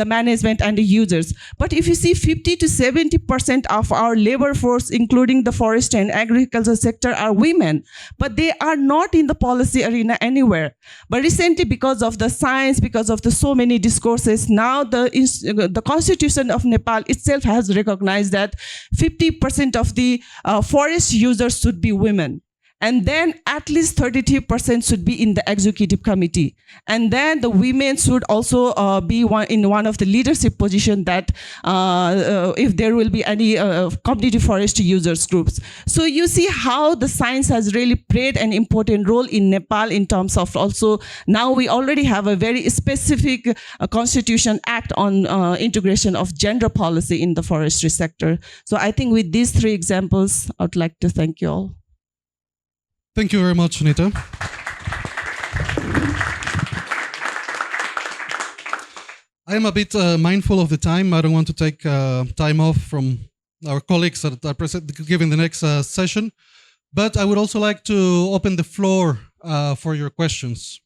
management and the users. But if you see 50 to 70% of our labor force, including the forest and agriculture sector, are women, but they are not in the policy arena anywhere. But recently, because of the science, because of the so many discourses, now the Constitution of Nepal itself has recognized that 50% of the forest users should be women. And then at least 33% should be in the executive committee. And then the women should also be in one of the leadership position, that if there will be any community forestry users groups. So you see how the science has really played an important role in Nepal in terms of also, now we already have a very specific Constitution Act on integration of gender policy in the forestry sector. So I think with these 3 examples, I would like to thank you all. Thank you very much, Anita. I am a bit mindful of the time. I don't want to take time off from our colleagues that are giving the next session. But I would also like to open the floor for your questions.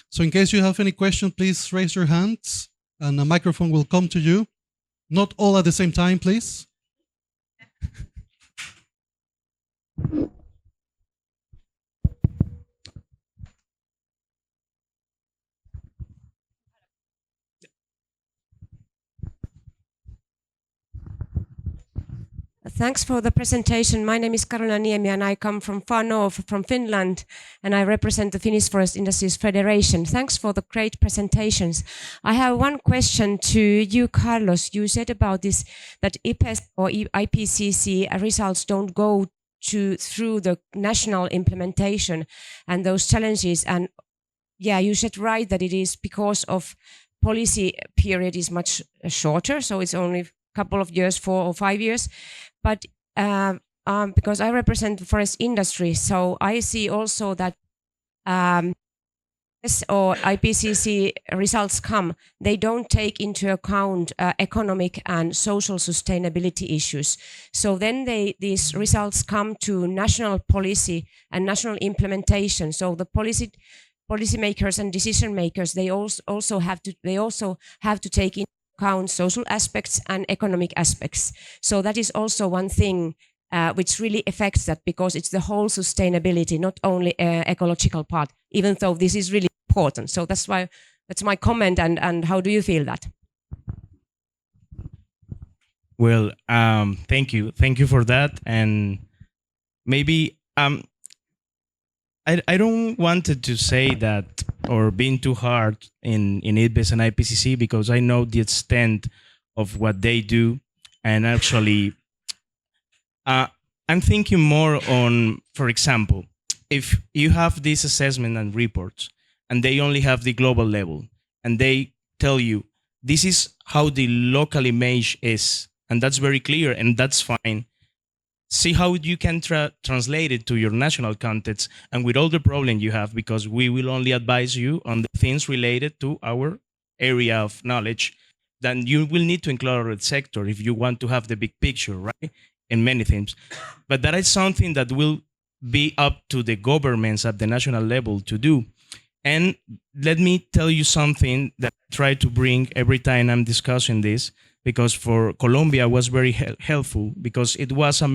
So in case you have any questions, please raise your hands and a microphone will come to you. Not all at the same time, please. Thanks for the presentation. My name is Karuna Niemi and I come from far north, from Finland, and I represent the Finnish Forest Industries Federation. Thanks for the great presentations. I have one question to you, Carlos. You said about this, that IPES or IPCC results don't go through the national implementation and those challenges. And yeah, you said right that it is because of policy period is much shorter, so it's only a couple of years, 4 or 5 years. But because I represent the forest industry, so I see also that or IPCC results come, they don't take into account economic and social sustainability issues. So then these results come to national policy and national implementation. So the policymakers and decision makers, they also have to take into account social aspects and economic aspects. So that is also one thing which really affects that, because it's the whole sustainability, not only ecological part, even though this is really important. So that's my comment. And how do you feel that? Well, thank you for that. And maybe I don't wanted to say that or being too hard in IPBES and IPCC, because I know the extent of what they do. And actually, I'm thinking more on, for example, if you have this assessment and reports and they only have the global level and they tell you this is how the local image is, and that's very clear and that's fine. See how you can translate it to your national context and with all the problem you have, because we will only advise you on the things related to our area of knowledge. Then you will need to include the sector if you want to have the big picture, right? In many things. But that is something that will be up to the governments at the national level to do. And let me tell you something that I try to bring every time I'm discussing this, because for Colombia was very helpful, because it was a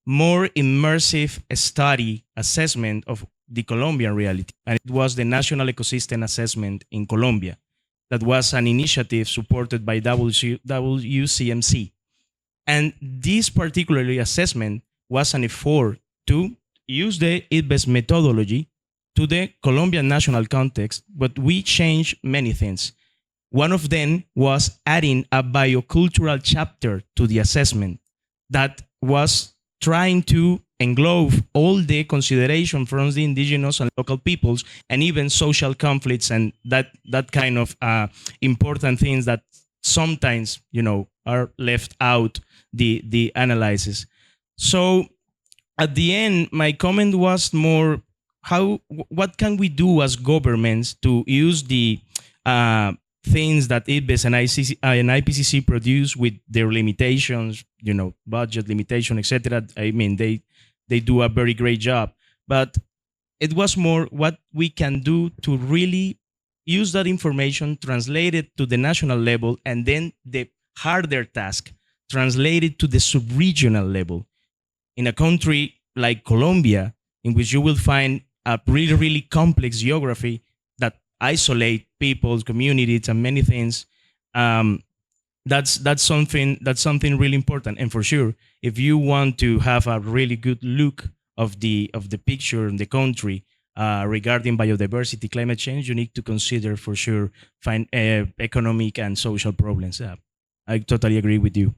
more immersive study assessment of the Colombian reality. And it was the National Ecosystem Assessment in Colombia. That was an initiative supported by WCMC. And this particular assessment was an effort to use the IPBES methodology to the Colombian national context, but we changed many things. One of them was adding a biocultural chapter to the assessment that was trying to englobe all the consideration from the indigenous and local peoples, and even social conflicts and that kind of important things that sometimes, are left out the analysis. So at the end, my comment was more what can we do as governments to use the things that IPBES and IPCC produce with their limitations, budget limitation, etc. I mean, they do a very great job, but it was more what we can do to really use that information, translate it to the national level, and then the harder task, translate it to the sub-regional level. In a country like Colombia, in which you will find a really, really complex geography that isolate peoples, communities, and many things, that's something really important. And for sure, if you want to have a really good look of the picture in the country regarding biodiversity, climate change, you need to consider for sure economic and social problems. I totally agree with you.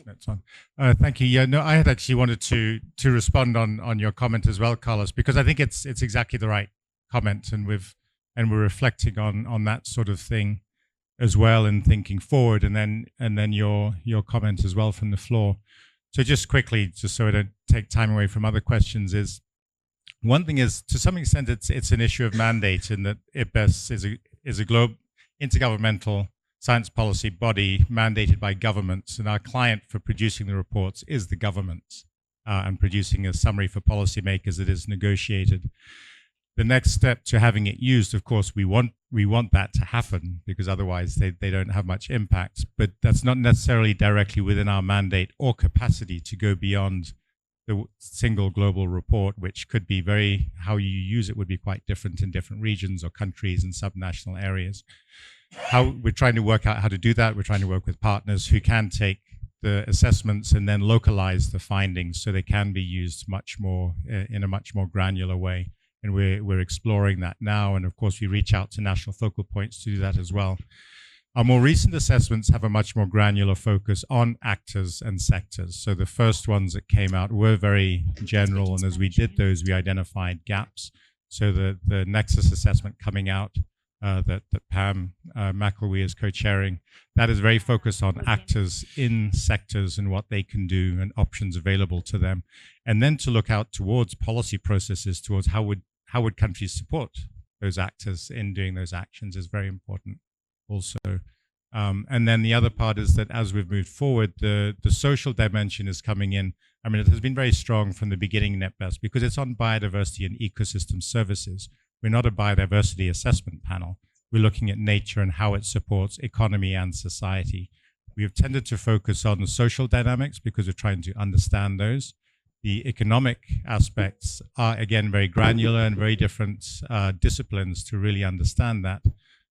That's on. Thank you. Yeah, no, I had actually wanted to respond on your comment as well, Carlos, because I think it's exactly the right comment, and we're reflecting on that sort of thing as well, and thinking forward, and then your comment as well from the floor. So just quickly, just so I don't take time away from other questions, is one thing is, to some extent, it's an issue of mandate, in that IPBES is a global intergovernmental science policy body mandated by governments, and our client for producing the reports is the government, and producing a summary for policymakers that is negotiated. The next step to having it used, of course, we want that to happen, because otherwise they don't have much impact. But that's not necessarily directly within our mandate or capacity to go beyond the single global report, which could be how you use it would be quite different in different regions or countries and subnational areas. How we're trying to work out how to do that. We're trying to work with partners who can take the assessments and then localize the findings so they can be used much more in a much more granular way. And we're exploring that now. And of course, we reach out to national focal points to do that as well. Our more recent assessments have a much more granular focus on actors and sectors. So the first ones that came out were very general, and as we did those, we identified gaps. So the Nexus assessment coming out that Pam McElwee is co-chairing, that is very focused on actors in sectors and what they can do and options available to them. And then to look out towards policy processes, towards how would countries support those actors in doing those actions is very important also. And then the other part is that as we've moved forward, the social dimension is coming in. I mean, it has been very strong from the beginning in NetBest because it's on biodiversity and ecosystem services. We're not a biodiversity assessment panel. We're looking at nature and how it supports economy and society. We have tended to focus on the social dynamics because we're trying to understand those. The economic aspects are, again, very granular and very different disciplines to really understand that.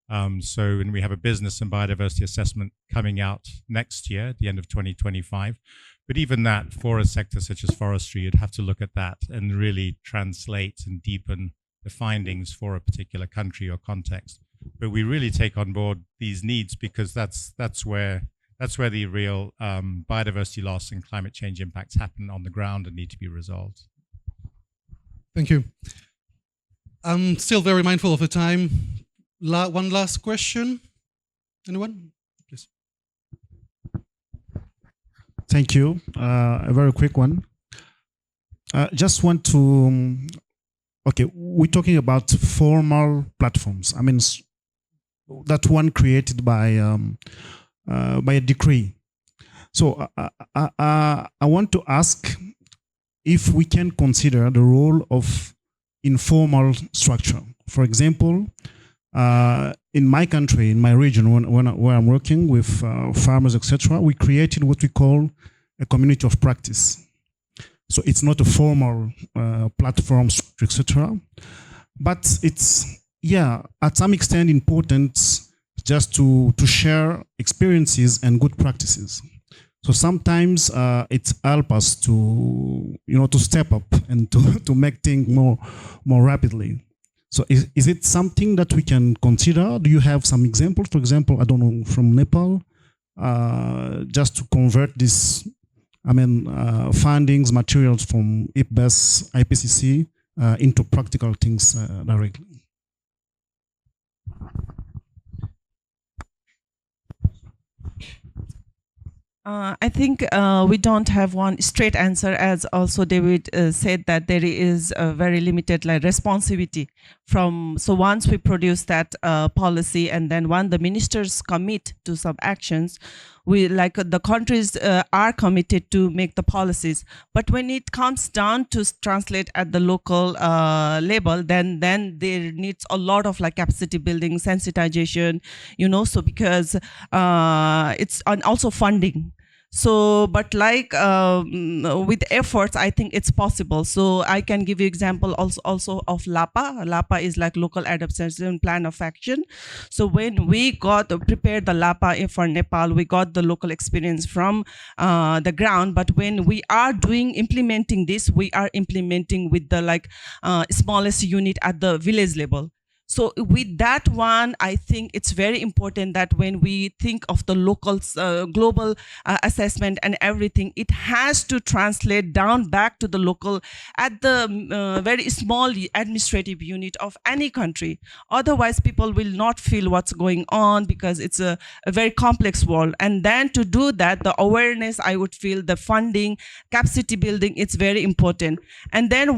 And we have a business and biodiversity assessment coming out next year, at the end of 2025. But even that, for a sector such as forestry, you'd have to look at that and really translate and deepen the findings for a particular country or context. But we really take on board these needs because that's where the real biodiversity loss and climate change impacts happen on the ground and need to be resolved. Thank you. I'm still very mindful of the time. One last question. Anyone? Please. Thank you. A very quick one. Just want to, okay, we're talking about formal platforms. I mean, that one created by a decree. So I want to ask if we can consider the role of informal structure. For example, in my country, in my region, where I'm working with farmers, etc., we created what we call a community of practice. So it's not a formal platform, etc., but it's, yeah, at some extent important just to share experiences and good practices. So sometimes it helps us to, to step up and to make things more rapidly. So is it something that we can consider? Do you have some examples? For example, I don't know, from Nepal, just to convert this, findings, materials from IPBES, IPCC into practical things directly? I think we don't have one straight answer, as also David said that there is a very limited responsivity from, so once we produce that policy and then when the ministers commit to some actions, we the countries are committed to make the policies, but when it comes down to translate at the local level, then there needs a lot of capacity building, sensitization, so because it's also funding. So, but with efforts, I think it's possible. So I can give you example also of LAPA. LAPA is local adaptation plan of action. So when we prepared the LAPA for Nepal, we got the local experience from the ground. But when we are implementing this, we are implementing with the smallest unit at the village level. So with that one, I think it's very important that when we think of the local global assessment and everything, it has to translate down back to the local at the very small administrative unit of any country. Otherwise, people will not feel what's going on because it's a very complex world. And then to do that, the awareness, I would feel the funding, capacity building, it's very important. And then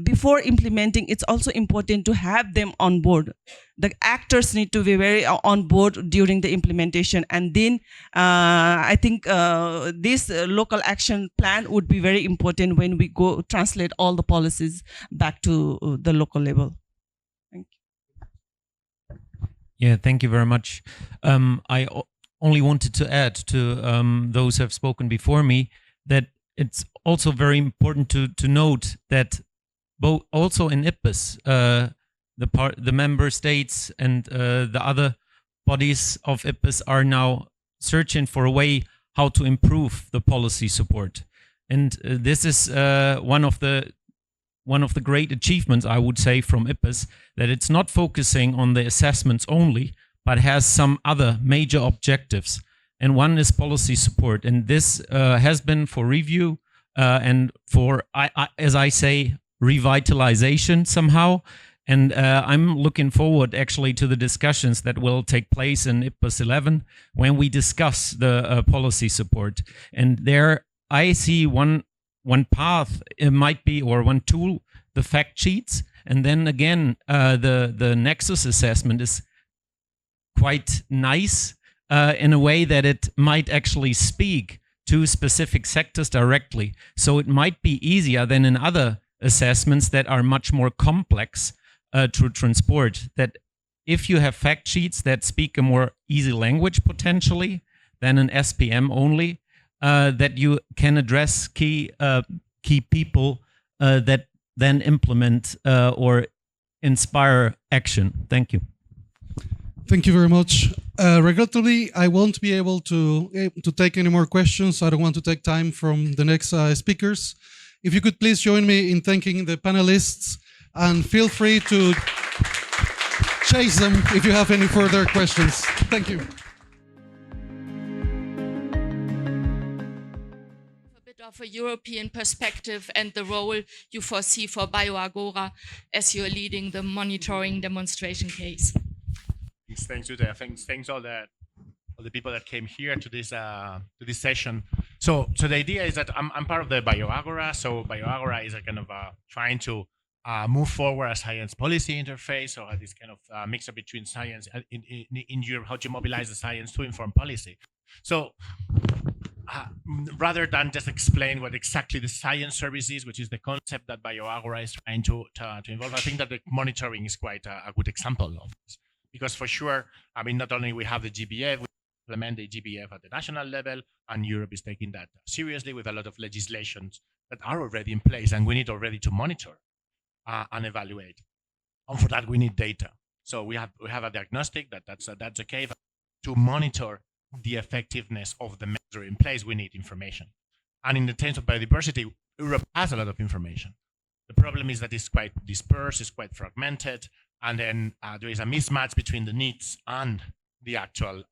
before implementing, it's also important to have them on board. The actors need to be very on board during the implementation. And then I think this local action plan would be very important when we go translate all the policies back to the local level. Thank you. Yeah, thank you very much. I only wanted to add to those who have spoken before me that it's also very important to note that both also in IPBES, the member states and the other bodies of IPBES are now searching for a way how to improve the policy support. And this is one of the great achievements, I would say, from IPBES, that it's not focusing on the assessments only, but has some other major objectives. And one is policy support. And this has been for review and for, as I say, revitalization somehow. And I'm looking forward actually to the discussions that will take place in IPBES 11 when we discuss the policy support. And there I see one path, it might be, or one tool, the fact sheets. And then again, the Nexus assessment is quite nice in a way that it might actually speak to specific sectors directly. So it might be easier than in other assessments that are much more complex to transport, that if you have fact sheets that speak a more easy language potentially than an SPM only, that you can address key people that then implement or inspire action. Thank you. Thank you very much. Regrettably, I won't be able to take any more questions. I don't want to take time from the next speakers. If you could please join me in thanking the panelists, and feel free to chase them if you have any further questions. Thank you. A bit of a European perspective and the role you foresee for BioAgora as you're leading the monitoring demonstration case. Thanks, Jutta. Thanks all the people that came here to this session. So the idea is that I'm part of the BioAgora. So BioAgora is a kind of trying to move forward a science policy interface, or this kind of mixture between science in Europe, how to mobilize the science to inform policy. So rather than just explain what exactly the science service is, which is the concept that BioAgora is trying to involve, I think that the monitoring is quite a good example of this. Because for sure, I mean, not only we have the GBF, we implement the GBF at the national level, and Europe is taking that seriously with a lot of legislations that are already in place, and we need already to monitor and evaluate. And for that, we need data. So we have a diagnostic that's okay. But to monitor the effectiveness of the measure in place, we need information. And in the terms of biodiversity, Europe has a lot of information. The problem is that it's quite dispersed, it's quite fragmented, and then there is a mismatch between the needs and the actual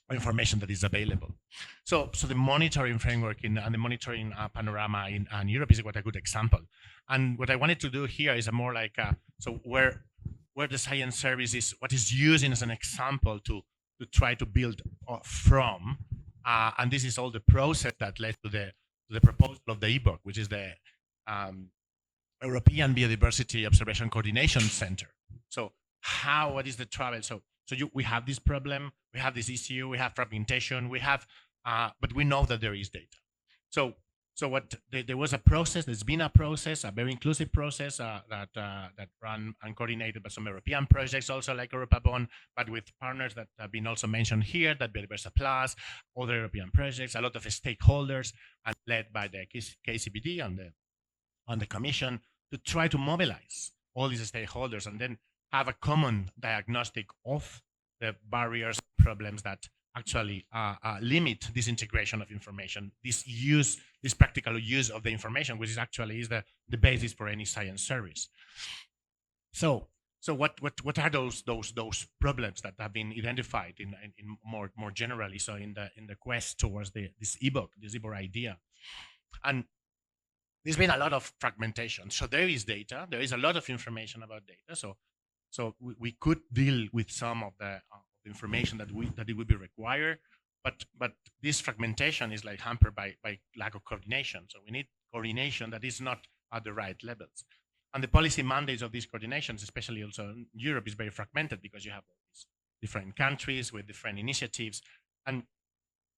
information that is available. So the monitoring framework and the monitoring panorama in Europe is quite a good example. And what I wanted to do here is a more like, so where the science service is, what is using as an example to try to build from, and this is all the process that led to the proposal of the ebook, which is the European Biodiversity Observation Coordination Center. So what is the travel? So we have this problem, we have this issue, we have fragmentation, we have, but we know that there is data. So there was a process, there's been a process, a very inclusive process that run and coordinated by some European projects, also like EuropaBond, but with partners that have been also mentioned here, that Biodiversa Plus, other European projects, a lot of stakeholders, and led by the KCBD and the Commission to try to mobilize all these stakeholders and then have a common diagnostic of the barriers, problems that actually limit this integration of information, this practical use of the information, which is actually the basis for any science service. So what are those problems that have been identified in more generally? So in the quest towards this ebook idea, and there's been a lot of fragmentation. So there is data, there is a lot of information about data. So we could deal with some of the information that it would be required, but this fragmentation is like hampered by lack of coordination. So we need coordination that is not at the right levels. And the policy mandates of these coordinations, especially also in Europe, is very fragmented because you have all these different countries with different initiatives. And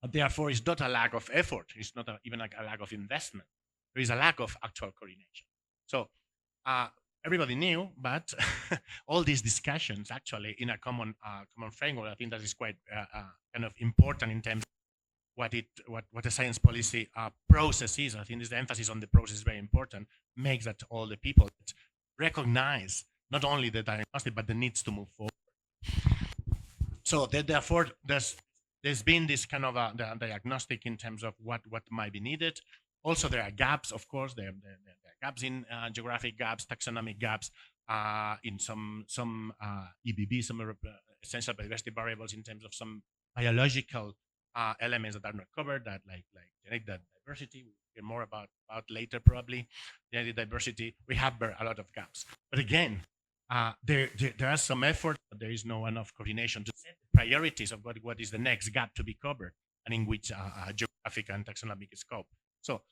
therefore, it's not a lack of effort. It's not even like a lack of investment. There is a lack of actual coordination. So everybody knew, but all these discussions actually in a common framework, I think that is quite kind of important in terms what the science policy process is. I think this emphasis on the process is very important. Makes that all the people recognize not only the diagnostic but the needs to move forward. So therefore, there's been this kind of the diagnostic in terms of what might be needed. Also, there are gaps, of course. There are gaps in geographic gaps, taxonomic gaps, in some EBB, some essential biodiversity variables in terms of some biological elements that are not covered, that like genetic diversity. We'll hear more about later probably. Genetic diversity, we have a lot of gaps. But again, there are some effort, but there is no enough coordination to set the priorities of what is the next gap to be covered and in which geographic and taxonomic scope. So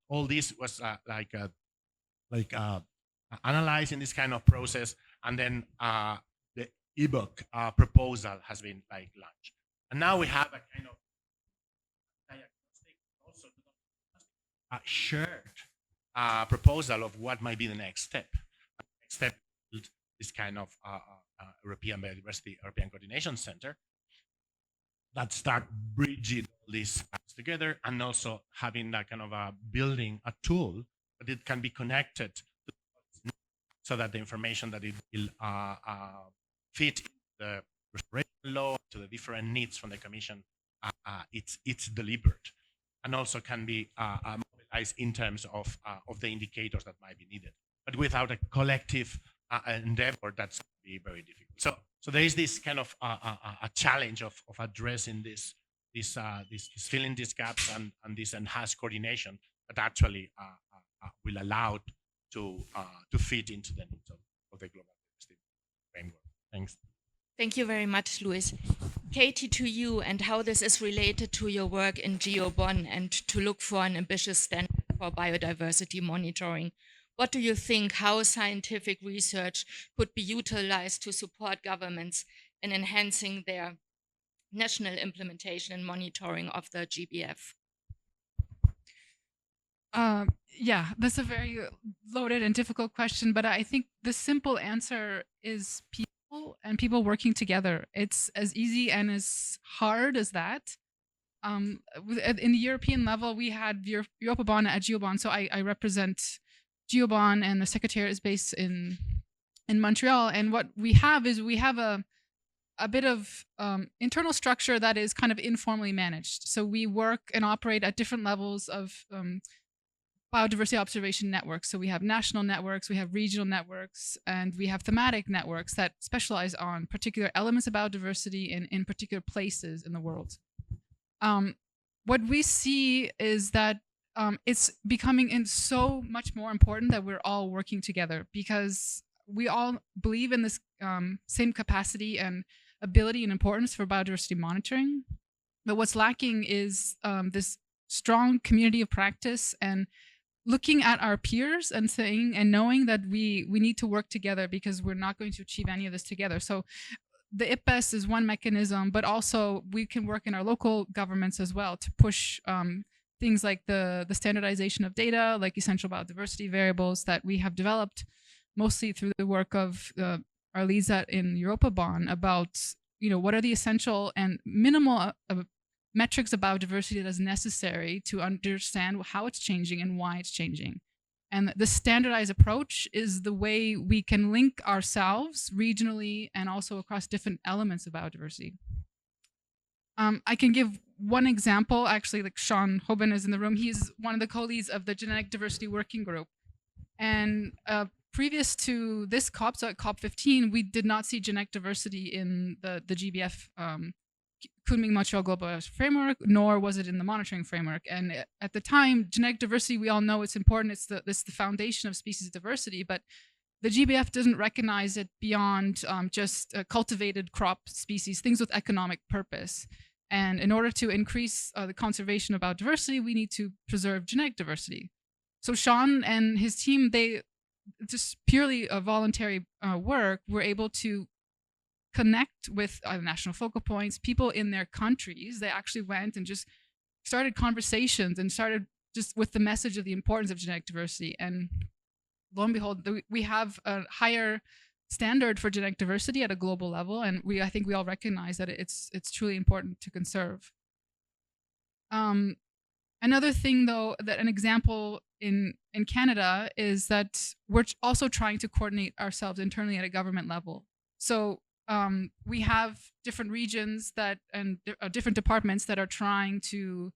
all this was analyzed in this kind of process, and then the ebook proposal has been launched. And now we have a kind of diagnostic, also shared proposal of what might be the next step. The next step is this kind of European Biodiversity, European Coordination Center that start bridging these together, and also having that kind of building a tool that it can be connected to, so that the information that it will fit the restoration law to the different needs from the Commission, it's delivered, and also can be mobilized in terms of the indicators that might be needed. But without a collective endeavor, that's going to be very difficult. So there is this kind of a challenge of addressing this filling these gaps and this enhanced coordination that actually will allow to fit into the needs of the global framework. Thanks. Thank you very much, Luis. Katie, to you, and how this is related to your work in GeoBon and to look for an ambitious standard for biodiversity monitoring. What do you think how scientific research could be utilized to support governments in enhancing their national implementation and monitoring of the GBF? Yeah, that's a very loaded and difficult question, but I think the simple answer is people and people working together. It's as easy and as hard as that. In the European level, we had Europabon at GeoBon, so I represent GeoBon, and the secretariat is based in Montreal. And what we have is we have a bit of internal structure that is kind of informally managed. So we work and operate at different levels of biodiversity observation networks. So we have national networks, we have regional networks, and we have thematic networks that specialize on particular elements of biodiversity in particular places in the world. What we see is that it's becoming so much more important that we're all working together, because we all believe in this same capacity and ability and importance for biodiversity monitoring. But what's lacking is this strong community of practice and looking at our peers and saying and knowing that we need to work together, because we're not going to achieve any of this together. So the IPBES is one mechanism, but also we can work in our local governments as well to push things like the standardization of data, like essential biodiversity variables that we have developed mostly through the work of our leads in Europabon about, what are the essential and minimal metrics of biodiversity that is necessary to understand how it's changing and why it's changing. And the standardized approach is the way we can link ourselves regionally and also across different elements of biodiversity. I can give one example, actually, like Sean Hoban is in the room. He's one of the co-leads of the Genetic Diversity Working Group. And previous to this COP, so at COP15, we did not see genetic diversity in the GBF Kunming-Montreal Global Framework, nor was it in the monitoring framework. And at the time, genetic diversity, we all know it's important. It's the foundation of species diversity, but the GBF doesn't recognize it beyond just cultivated crop species, things with economic purpose. And in order to increase the conservation of biodiversity, we need to preserve genetic diversity. So Sean and his team, they just purely voluntary work, were able to connect with national focal points, people in their countries. They actually went and just started conversations and started just with the message of the importance of genetic diversity. And lo and behold, we have a higher standard for genetic diversity at a global level, and I think we all recognize that it's truly important to conserve. Another thing, though, that an example in Canada is that we're also trying to coordinate ourselves internally at a government level. So we have different regions that and different departments that are trying to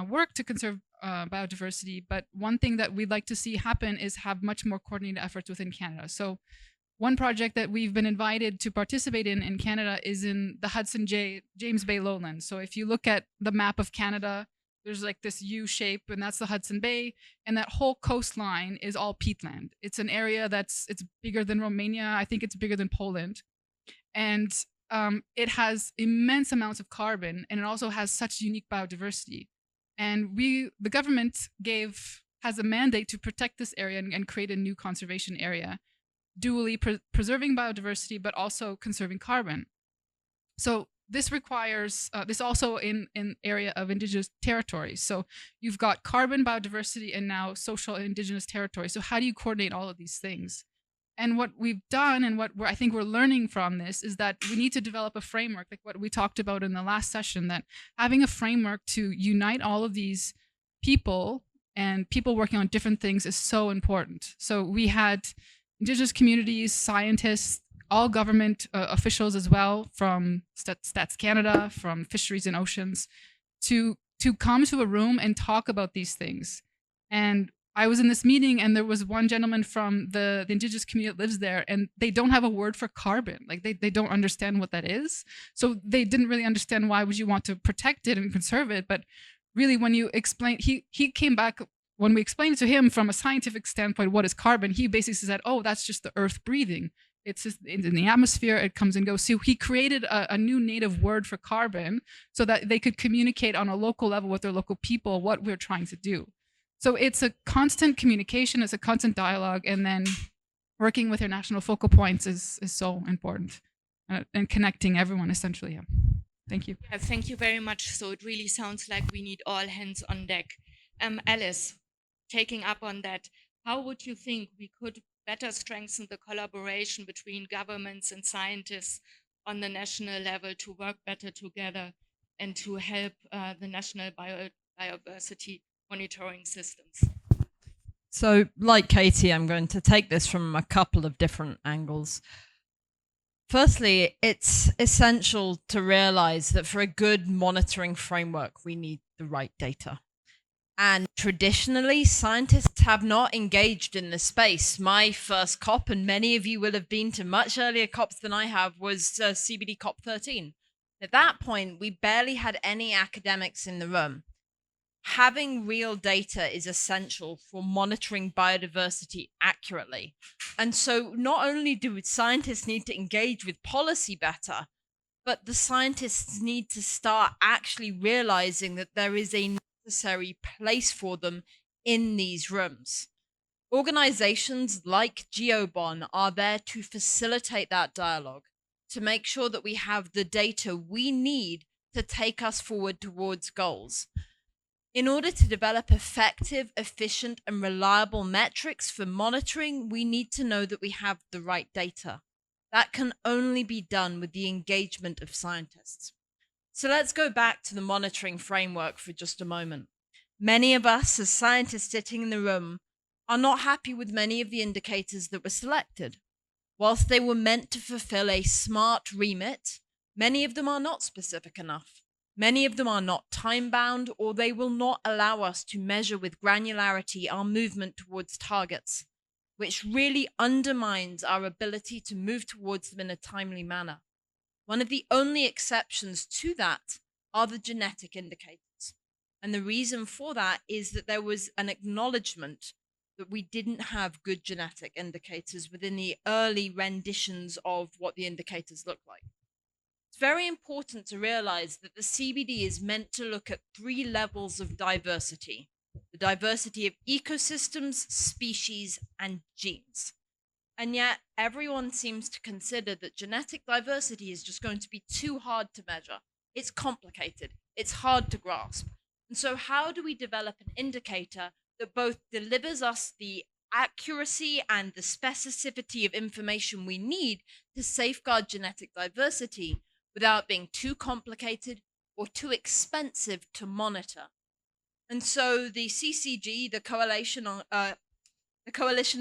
work to conserve biodiversity. But one thing that we'd like to see happen is have much more coordinated efforts within Canada. So one project that we've been invited to participate in Canada is in the James Bay lowlands. So if you look at the map of Canada, there's like this U shape, and that's the Hudson Bay, and that whole coastline is all peatland. It's an area it's bigger than Romania. I think it's bigger than Poland, and it has immense amounts of carbon, and it also has such unique biodiversity. And the government has a mandate to protect this area and create a new conservation area, dually preserving biodiversity but also conserving carbon. So this requires this also in area of indigenous territories. So you've got carbon, biodiversity, and now social and indigenous territories. So how do you coordinate all of these things? And what we've done and what I think we're learning from this is that we need to develop a framework, like what we talked about in the last session, that having a framework to unite all of these people and people working on different things is so important. So we had indigenous communities, scientists, all government officials as well, from Stats Canada, from Fisheries and Oceans, to come to a room and talk about these things. And I was in this meeting, and there was one gentleman from the indigenous community that lives there, and they don't have a word for carbon. Like they don't understand what that is. So they didn't really understand why would you want to protect it and conserve it. But really, when you explain, he came back, when we explained to him from a scientific standpoint what is carbon, he basically said, oh, that's just the earth breathing. It's just in the atmosphere, it comes and goes. So he created a new native word for carbon so that they could communicate on a local level with their local people what we're trying to do. So it's a constant communication, it's a constant dialogue, and then working with your national focal points is so important, and connecting everyone essentially. Yeah. Thank you. Yeah, thank you very much. So it really sounds like we need all hands on deck. Alice, taking up on that, how would you think we could better strengthen the collaboration between governments and scientists on the national level to work better together and to help the national biodiversity monitoring systems? So, like Katie, I'm going to take this from a couple of different angles. Firstly, it's essential to realize that for a good monitoring framework, we need the right data. And traditionally, scientists have not engaged in this space. My first COP, and many of you will have been to much earlier COPs than I have, was CBD COP13. At that point, we barely had any academics in the room. Having real data is essential for monitoring biodiversity accurately. And so not only do scientists need to engage with policy better, but the scientists need to start actually realizing that there is a necessary place for them in these rooms. Organizations like GeoBon are there to facilitate that dialogue, to make sure that we have the data we need to take us forward towards goals. In order to develop effective, efficient, and reliable metrics for monitoring, we need to know that we have the right data. That can only be done with the engagement of scientists. So let's go back to the monitoring framework for just a moment. Many of us as scientists sitting in the room are not happy with many of the indicators that were selected. Whilst they were meant to fulfill a smart remit, many of them are not specific enough. Many of them are not time-bound, or they will not allow us to measure with granularity our movement towards targets, which really undermines our ability to move towards them in a timely manner. One of the only exceptions to that are the genetic indicators. And the reason for that is that there was an acknowledgement that we didn't have good genetic indicators within the early renditions of what the indicators look like. It's very important to realize that the CBD is meant to look at 3 levels of diversity: the diversity of ecosystems, species, and genes. And yet everyone seems to consider that genetic diversity is just going to be too hard to measure. It's complicated, it's hard to grasp. And so how do we develop an indicator that both delivers us the accuracy and the specificity of information we need to safeguard genetic diversity without being too complicated or too expensive to monitor. And so the CCG, the Coalition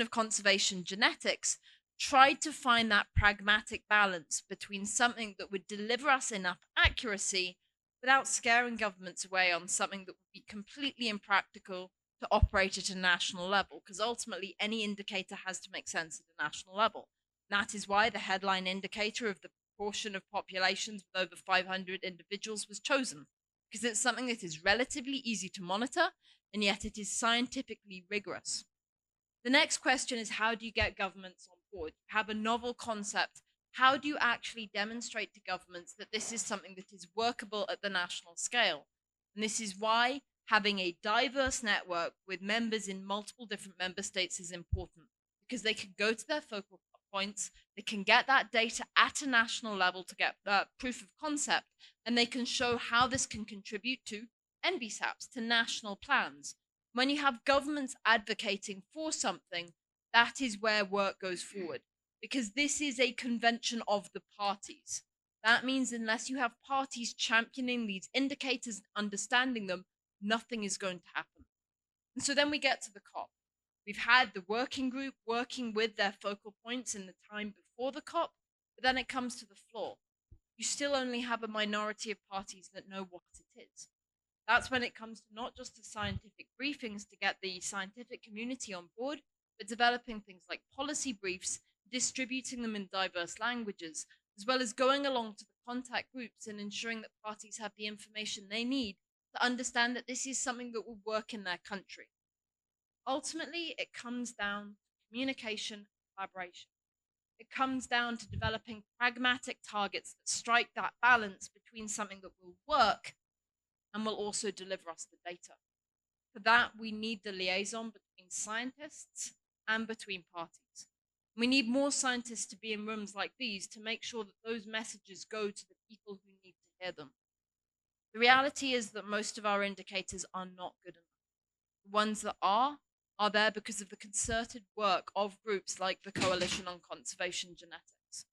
of Conservation Genetics, tried to find that pragmatic balance between something that would deliver us enough accuracy without scaring governments away on something that would be completely impractical to operate at a national level, because ultimately any indicator has to make sense at a national level. And that is why the headline indicator of the proportion of populations with over 500 individuals was chosen, because it's something that is relatively easy to monitor, and yet it is scientifically rigorous. The next question is, how do you get governments on board? You have a novel concept. How do you actually demonstrate to governments that this is something that is workable at the national scale? And this is why having a diverse network with members in multiple different member states is important, because they can go to their focal points, they can get that data at a national level to get proof of concept, and they can show how this can contribute to NBSAPs, to national plans. When you have governments advocating for something, that is where work goes forward, because this is a convention of the parties. That means unless you have parties championing these indicators and understanding them, nothing is going to happen. And so then we get to the COP. We've had the working group working with their focal points in the time before the COP, but then it comes to the floor. You still only have a minority of parties that know what it is. That's when it comes to not just to scientific briefings to get the scientific community on board, but developing things like policy briefs, distributing them in diverse languages, as well as going along to the contact groups and ensuring that parties have the information they need to understand that this is something that will work in their country. Ultimately, it comes down to communication and collaboration. It comes down to developing pragmatic targets that strike that balance between something that will work and will also deliver us the data. For that, we need the liaison between scientists and between parties. We need more scientists to be in rooms like these to make sure that those messages go to the people who need to hear them. The reality is that most of our indicators are not good enough. The ones that are there because of the concerted work of groups like the Coalition on Conservation Genetics.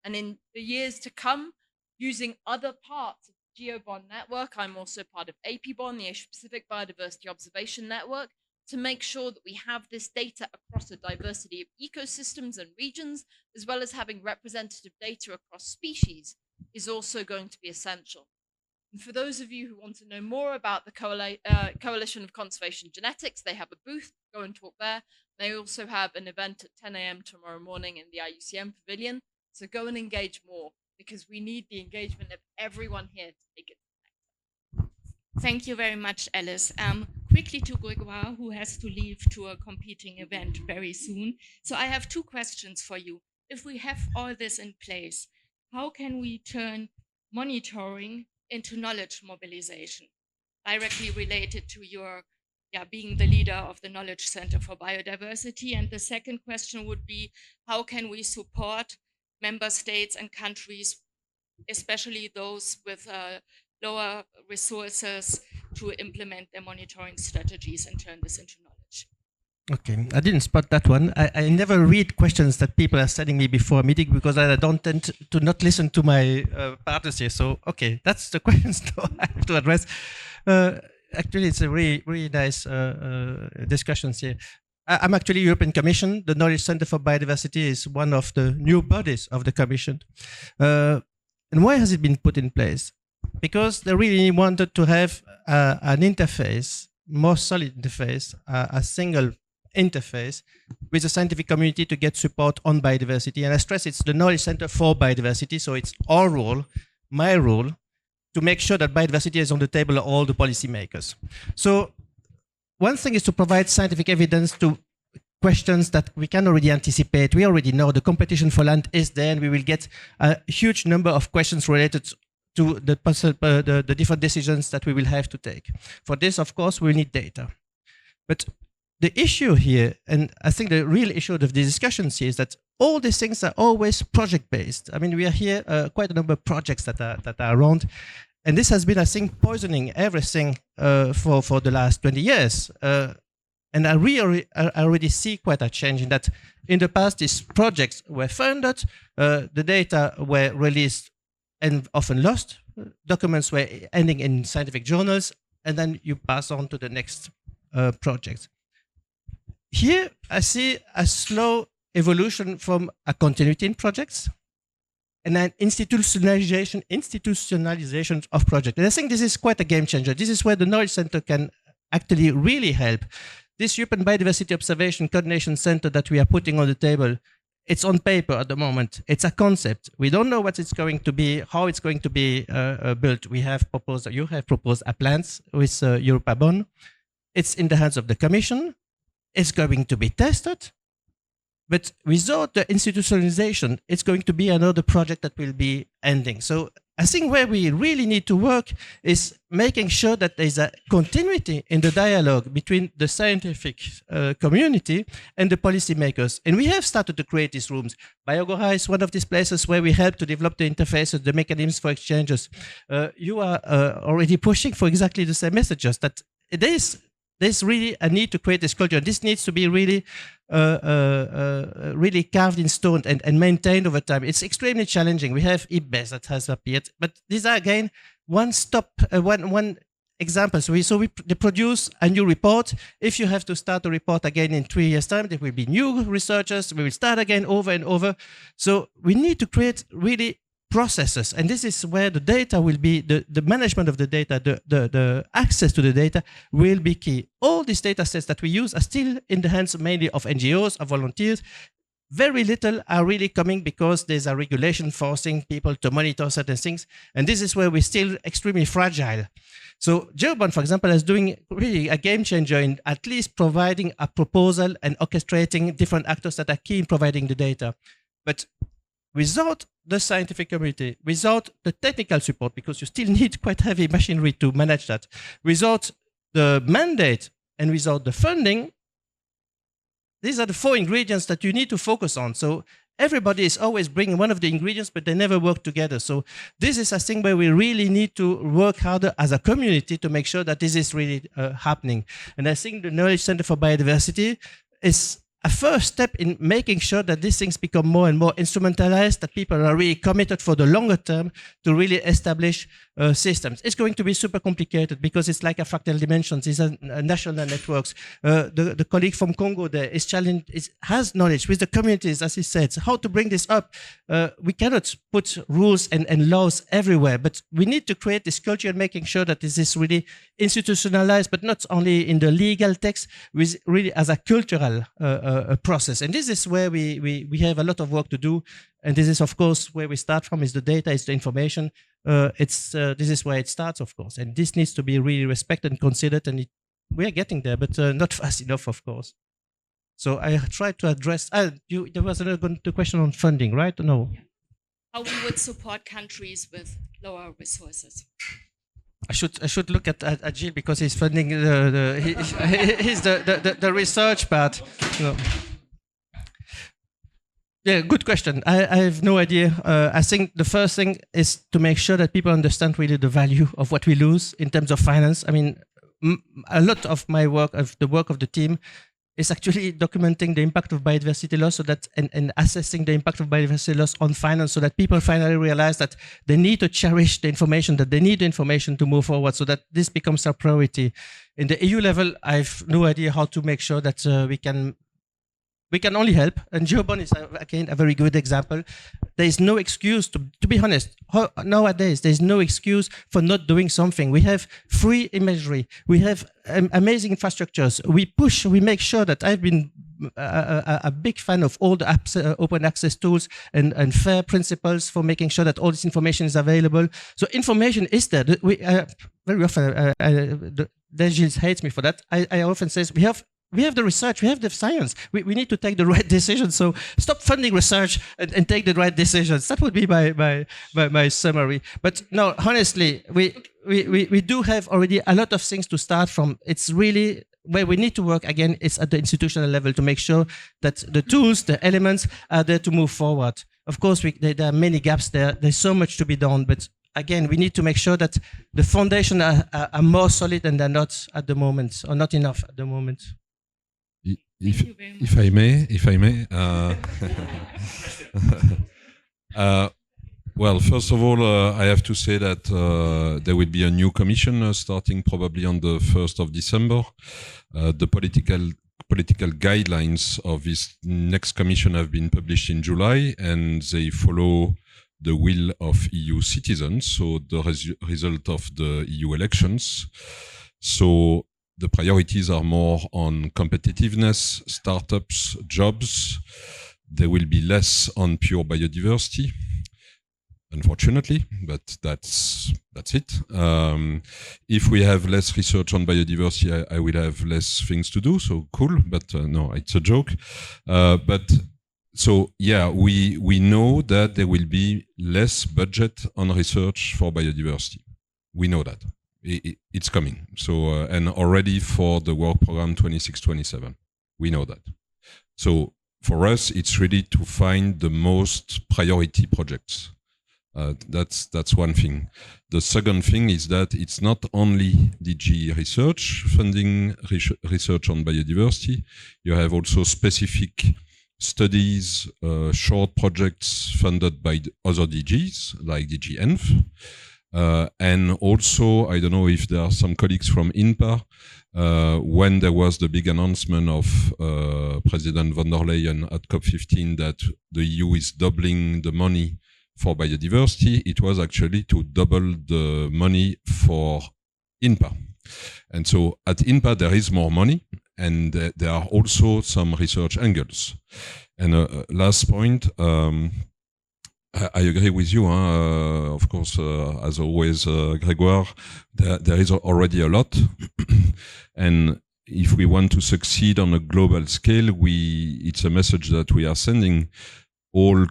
And in the years to come, using other parts of the GeoBond network, I'm also part of APBON, the Asia-Pacific Biodiversity Observation Network, to make sure that we have this data across a diversity of ecosystems and regions, as well as having representative data across species, is also going to be essential. And for those of you who want to know more about the Coalition of Conservation Genetics, they have a booth, go and talk there. They also have an event at 10 a.m. tomorrow morning in the IUCN Pavillion, so go and engage more, because we need the engagement of everyone here to take it to the next step. Thank you very much, Alice. Quickly to Gregoire, who has to leave to a competing event very soon. So I have two questions for you. If we have all this in place, how can we turn monitoring into knowledge mobilization, directly related to your being the leader of the Knowledge Center for Biodiversity? And the second question would be, how can we support member states and countries, especially those with lower resources, to implement their monitoring strategies and turn this into knowledge? Okay, I didn't spot that one. I never read questions that people are sending me before a meeting because I don't tend to not listen to my partners here. So, okay, that's the questions I have to address. Actually, it's a really, really nice discussions here. I'm actually European Commission. The Knowledge Center for Biodiversity is one of the new bodies of the Commission. And why has it been put in place? Because they really wanted to have an interface, more solid interface, a single interface with the scientific community to get support on biodiversity. And I stress it's the Knowledge Center for Biodiversity, so it's our role, my role, to make sure that biodiversity is on the table of all the policymakers. So one thing is to provide scientific evidence to questions that we can already anticipate. We already know the competition for land is there, and we will get a huge number of questions related to the different decisions that we will have to take. For this, of course, we need data. But the issue here, and I think the real issue of the discussions here, is that all these things are always project-based. I mean, we are here quite a number of projects that are around, and this has been, I think, poisoning everything for the last 20 years. And I already see quite a change in that. In the past, these projects were funded, the data were released and often lost. Documents were ending in scientific journals, and then you pass on to the next project. Here, I see a slow evolution from a continuity in projects and an institutionalization of projects. And I think this is quite a game changer. This is where the Knowledge Center can actually really help. This European Biodiversity Observation Coordination Center that we are putting on the table, it's on paper at the moment. It's a concept. We don't know what it's going to be, how it's going to be built. You have proposed a plan with EU Pavillion. It's in the hands of the Commission. It's going to be tested. But without the institutionalization, it's going to be another project that will be ending. So I think where we really need to work is making sure that there's a continuity in the dialogue between the scientific community and the policymakers. And we have started to create these rooms. BioAgora is one of these places where we help to develop the interfaces, the mechanisms for exchanges. You are already pushing for exactly the same messages, that there's really a need to create this culture. This needs to be really really carved in stone and maintained over time. It's extremely challenging. We have IPBES that has appeared, but these are again one example. So they produce a new report. If you have to start a report again in 3 years' time, there will be new researchers. We will start again over and over. So we need to create really processes, and this is where the data will be, the management of the data, the access to the data will be key. All these data sets that we use are still in the hands mainly of NGOs, of volunteers. Very little are really coming because there's a regulation forcing people to monitor certain things, and this is where we're still extremely fragile. So GeoBond, for example, is doing really a game changer in at least providing a proposal and orchestrating different actors that are key in providing the data. But without the scientific community, without the technical support, because you still need quite heavy machinery to manage that, without the mandate and without the funding, these are the 4 ingredients that you need to focus on. So everybody is always bringing one of the ingredients, but they never work together. So this is a thing where we really need to work harder as a community to make sure that this is really happening. And I think the Knowledge Center for Biodiversity is a first step in making sure that these things become more and more instrumentalized, that people are really committed for the longer term to really establish systems. It's going to be super complicated because it's like a fractal dimensions, these are national networks. The colleague from Congo there is challenged, has knowledge with the communities, as he said, so how to bring this up. We cannot put rules and laws everywhere, but we need to create this culture and making sure that this is really institutionalized, but not only in the legal text, with really as a cultural process. And this is where we have a lot of work to do. And this is, of course, where we start from, is the data, is the information. This is where it starts, of course. And this needs to be really respected and considered. And we are getting there, but not fast enough, of course. So I tried to address, there was another question on funding, right? No. How we would support countries with lower resources. I should look at Gilles because he's funding he's the research part. No. Yeah, good question. I have no idea. I think the first thing is to make sure that people understand really the value of what we lose in terms of finance. I mean, a lot of my work, of the work of the team, is actually documenting the impact of biodiversity loss, so that and assessing the impact of biodiversity loss on finance, so that people finally realize that they need to cherish the information, that they need the information to move forward, so that this becomes a priority. In the EU level, I have no idea how to make sure that we can only help, and GeoBond is again a very good example. There is no excuse, to be honest, nowadays there's no excuse for not doing something. We have free imagery, we have amazing infrastructures, we make sure that I've been a big fan of all the apps, open access tools and fair principles for making sure that all this information is available. So information is there. Very often, Gilles hates me for that. I often say we have the research, we have the science. We need to take the right decision. So stop funding research and take the right decisions. That would be my summary. But no, honestly, we do have already a lot of things to start from. It's really where we need to work again is at the institutional level to make sure that the tools, the elements are there to move forward. Of course, there are many gaps there. There's so much to be done, but again, we need to make sure that the foundation are more solid than they're not at the moment, or not enough at the moment. If I may, Well, first of all, I have to say that there will be a new commission starting probably on the 1st of December. The political guidelines of this next commission have been published in July, and they follow the will of EU citizens, so the result of the EU elections. So the priorities are more on competitiveness, startups, jobs. There will be less on pure biodiversity, unfortunately, but that's it. If we have less research on biodiversity, I will have less things to do, so cool, but no, it's a joke. So yeah, we know that there will be less budget on research for biodiversity. We know that. It's coming. So, and already for the work program 26-27, we know that. So for us, it's really to find the most priority projects. That's one thing. The second thing is that it's not only DG research funding research on biodiversity. You have also specific studies, short projects funded by other DGs like DG Env. And also, I don't know if there are some colleagues from INPA, when there was the big announcement of President von der Leyen at COP15 that the EU is doubling the money for biodiversity, it was actually to double the money for INPA. And so at INPA there is more money, and there are also some research angles. And last point, I agree with you, of course, as always, Grégoire, there is already a lot. And if we want to succeed on a global scale, it's a message that we are sending. All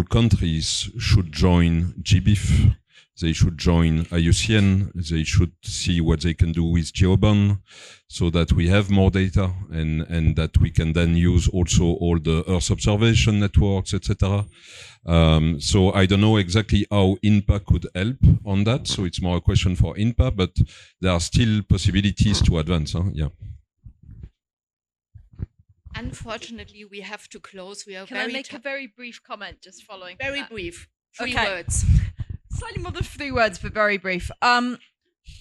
countries should join GBIF. They should join IUCN. They should see what they can do with GeoBon, so that we have more data and that we can then use also all the Earth observation networks, etc. So I don't know exactly how INPA could help on that. So it's more a question for INPA, but there are still possibilities to advance. Yeah. Unfortunately, we have to close. We are Can I make a very brief comment just following? Very brief. 3 Okay. words. Slightly more than 3 words, but very brief.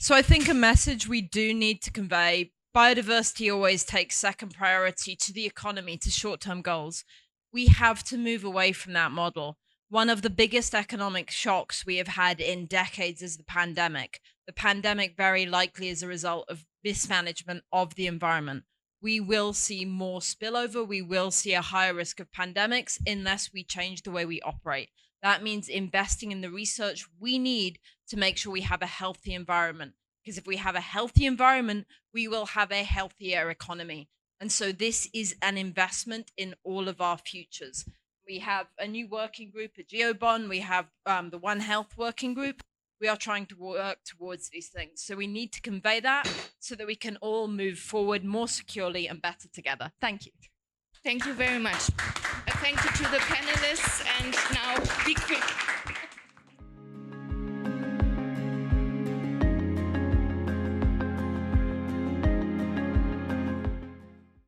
So I think a message we do need to convey: biodiversity always takes second priority to the economy, to short-term goals. We have to move away from that model. One of the biggest economic shocks we have had in decades is the pandemic. The pandemic very likely is a result of mismanagement of the environment. We will see more spillover. We will see a higher risk of pandemics unless we change the way we operate. That means investing in the research we need to make sure we have a healthy environment. Because if we have a healthy environment, we will have a healthier economy. And so this is an investment in all of our futures. We have a new working group at GeoBon. We have the One Health working group. We are trying to work towards these things. So we need to convey that so that we can all move forward more securely and better together. Thank you. Thank you very much. Thank you to the panelists, and now be quick.